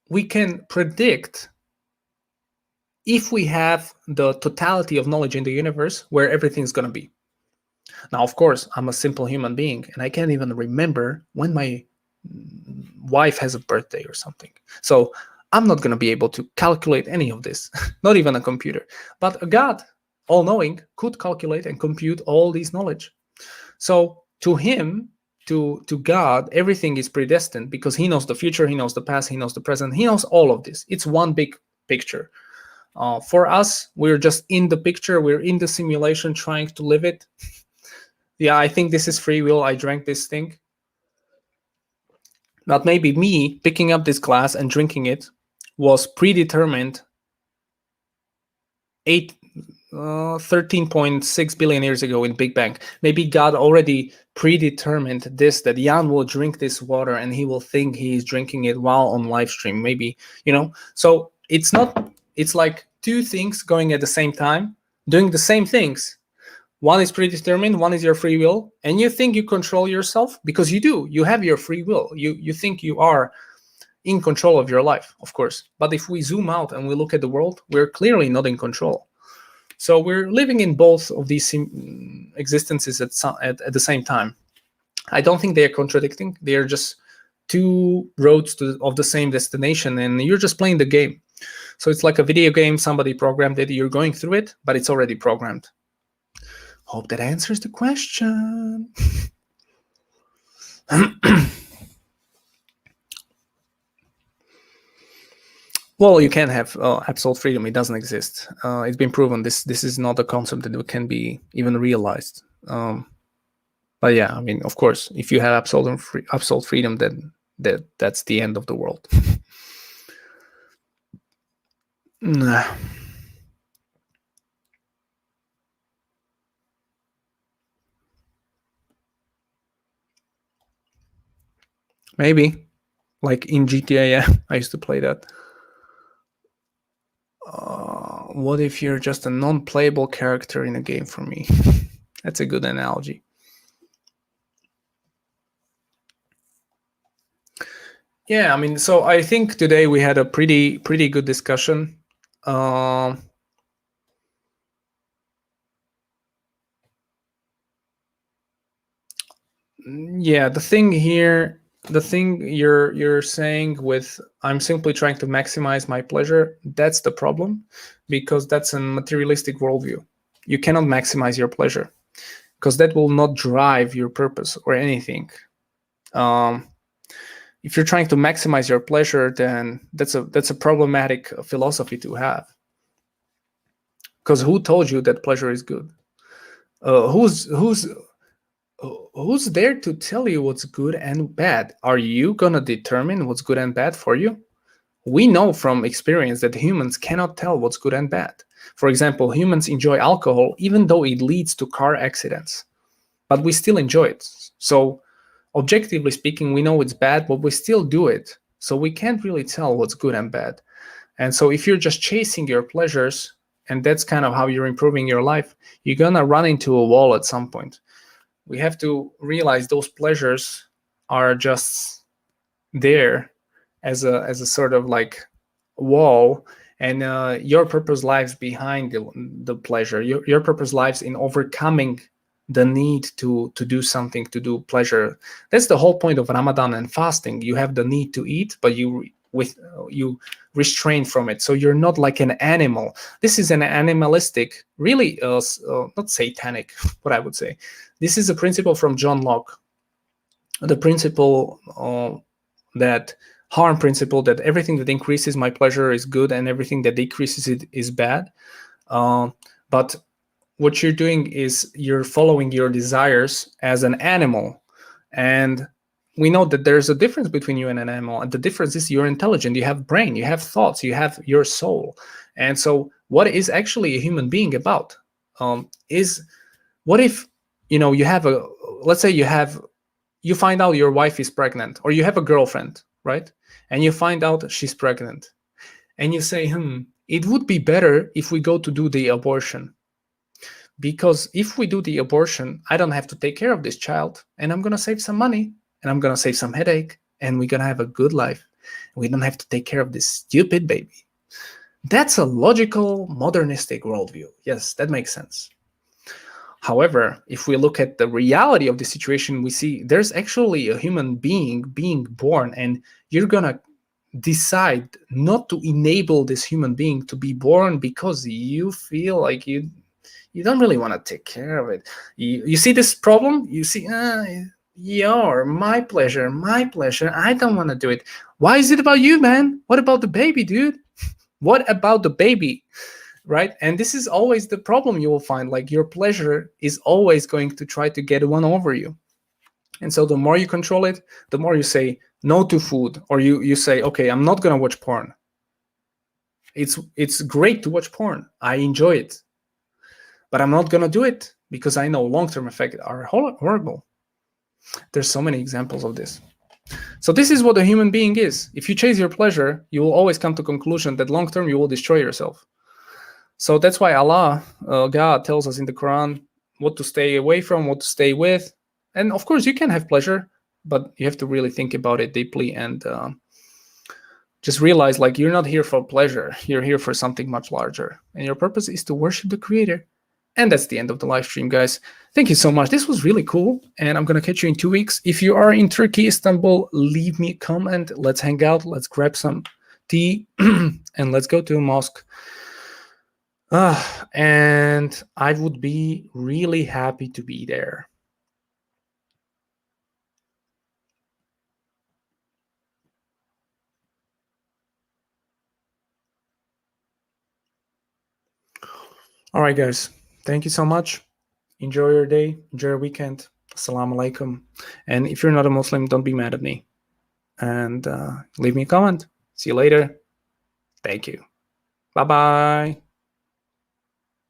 we can predict, if we have the totality of knowledge in the universe, where everything's going to be. Now, of course, I'm a simple human being, and I can't even remember when my wife has a birthday or something. So I'm not going to be able to calculate any of this, not even a computer. But a God, all knowing, could calculate and compute all these knowledge. So to him, to God, everything is predestined, because he knows the future, he knows the past, he knows the present, he knows all of this. It's one big picture. For us, we're just in the picture, we're in the simulation trying to live it. Yeah, I think this is free will. I drank this thing. But maybe me picking up this glass and drinking it was predetermined 13.6 billion years ago in Big Bang. Maybe God already predetermined this, that Jan will drink this water and he will think he's drinking it while on live stream. Maybe, so it's not, it's like two things going at the same time, doing the same things. One is predetermined, one is your free will, and you think you control yourself, because you do. You have your free will. You think you are in control of your life, of course. But if we zoom out and we look at the world, we're clearly not in control. So we're living in both of these existences at the same time. I don't think they are contradicting. They are just two roads of the same destination, and you're just playing the game. So it's like a video game. Somebody programmed it. You're going through it, but it's already programmed. Hope that answers the question. Well, you can't have absolute freedom. It doesn't exist. It's been proven. This is not a concept that can be even realized. But yeah, I mean, of course, if you have absolute freedom, then that's the end of the world. Nah. Maybe, like in GTA, yeah, I used to play that. What if you're just a non-playable character in a game for me? That's a good analogy. Yeah, I mean, so I think today we had a pretty good discussion. Yeah, the thing you're saying with I'm simply trying to maximize my pleasure, that's the problem, because that's a materialistic worldview. You cannot maximize your pleasure, because that will not drive your purpose or anything. If you're trying to maximize your pleasure, then that's a problematic philosophy to have. Because who told you that pleasure is good? Who's there to tell you what's good and bad? Are you gonna determine what's good and bad for you? We know from experience that humans cannot tell what's good and bad. For example, humans enjoy alcohol even though it leads to car accidents, but we still enjoy it. So objectively speaking, we know it's bad, but we still do it. So we can't really tell what's good and bad. And so if you're just chasing your pleasures, and that's kind of how you're improving your life, you're gonna run into a wall at some point. We have to realize those pleasures are just there as a sort of like wall, and your purpose lies behind the pleasure. Your purpose lies in overcoming the need to do something, to do pleasure. That's the whole point of Ramadan and fasting. You have the need to eat, but you restrain from it, so you're not like an animal. This is an animalistic, really not satanic, what I would say. This is a principle from John Locke, the principle that harm principle, that everything that increases my pleasure is good and everything that decreases it is bad. But what you're doing is you're following your desires as an animal, and we know that there's a difference between you and an animal, and the difference is you're intelligent, you have brain, you have thoughts, you have your soul. And so what is actually a human being about? Is what if you have let's say you find out your wife is pregnant, or you have a girlfriend, right? And you find out she's pregnant, and you say, it would be better if we go to do the abortion, because if we do the abortion, I don't have to take care of this child, and I'm going to save some money, and I'm going to save some headache, and we're going to have a good life. We don't have to take care of this stupid baby. That's a logical, modernistic worldview. Yes, that makes sense. However, if we look at the reality of the situation, we see there's actually a human being being born, and you're gonna decide not to enable this human being to be born because you feel like you don't really want to take care of it. You see this problem? You see, my pleasure, my pleasure. I don't want to do it. Why is it about you, man? What about the baby, dude? What about the baby? Right? And this is always the problem you will find. Like, your pleasure is always going to try to get one over you. And so the more you control it, the more you say no to food, or you say, okay, I'm not gonna watch porn. It's great to watch porn. I enjoy it. But I'm not gonna do it because I know long-term effects are horrible. There's so many examples of this. So this is what a human being is. If you chase your pleasure, you will always come to the conclusion that long-term you will destroy yourself. So that's why Allah, God, tells us in the Quran what to stay away from, what to stay with. And of course, you can have pleasure, but you have to really think about it deeply and just realize, like, you're not here for pleasure. You're here for something much larger. And your purpose is to worship the Creator. And that's the end of the live stream, guys. Thank you so much. This was really cool. And I'm going to catch you in 2 weeks. If you are in Turkey, Istanbul, leave me a comment. Let's hang out. Let's grab some tea and let's go to a mosque. And I would be really happy to be there. All right, guys. Thank you so much. Enjoy your day. Enjoy your weekend. Assalamu alaikum. And if you're not a Muslim, don't be mad at me. And leave me a comment. See you later. Thank you. Bye-bye.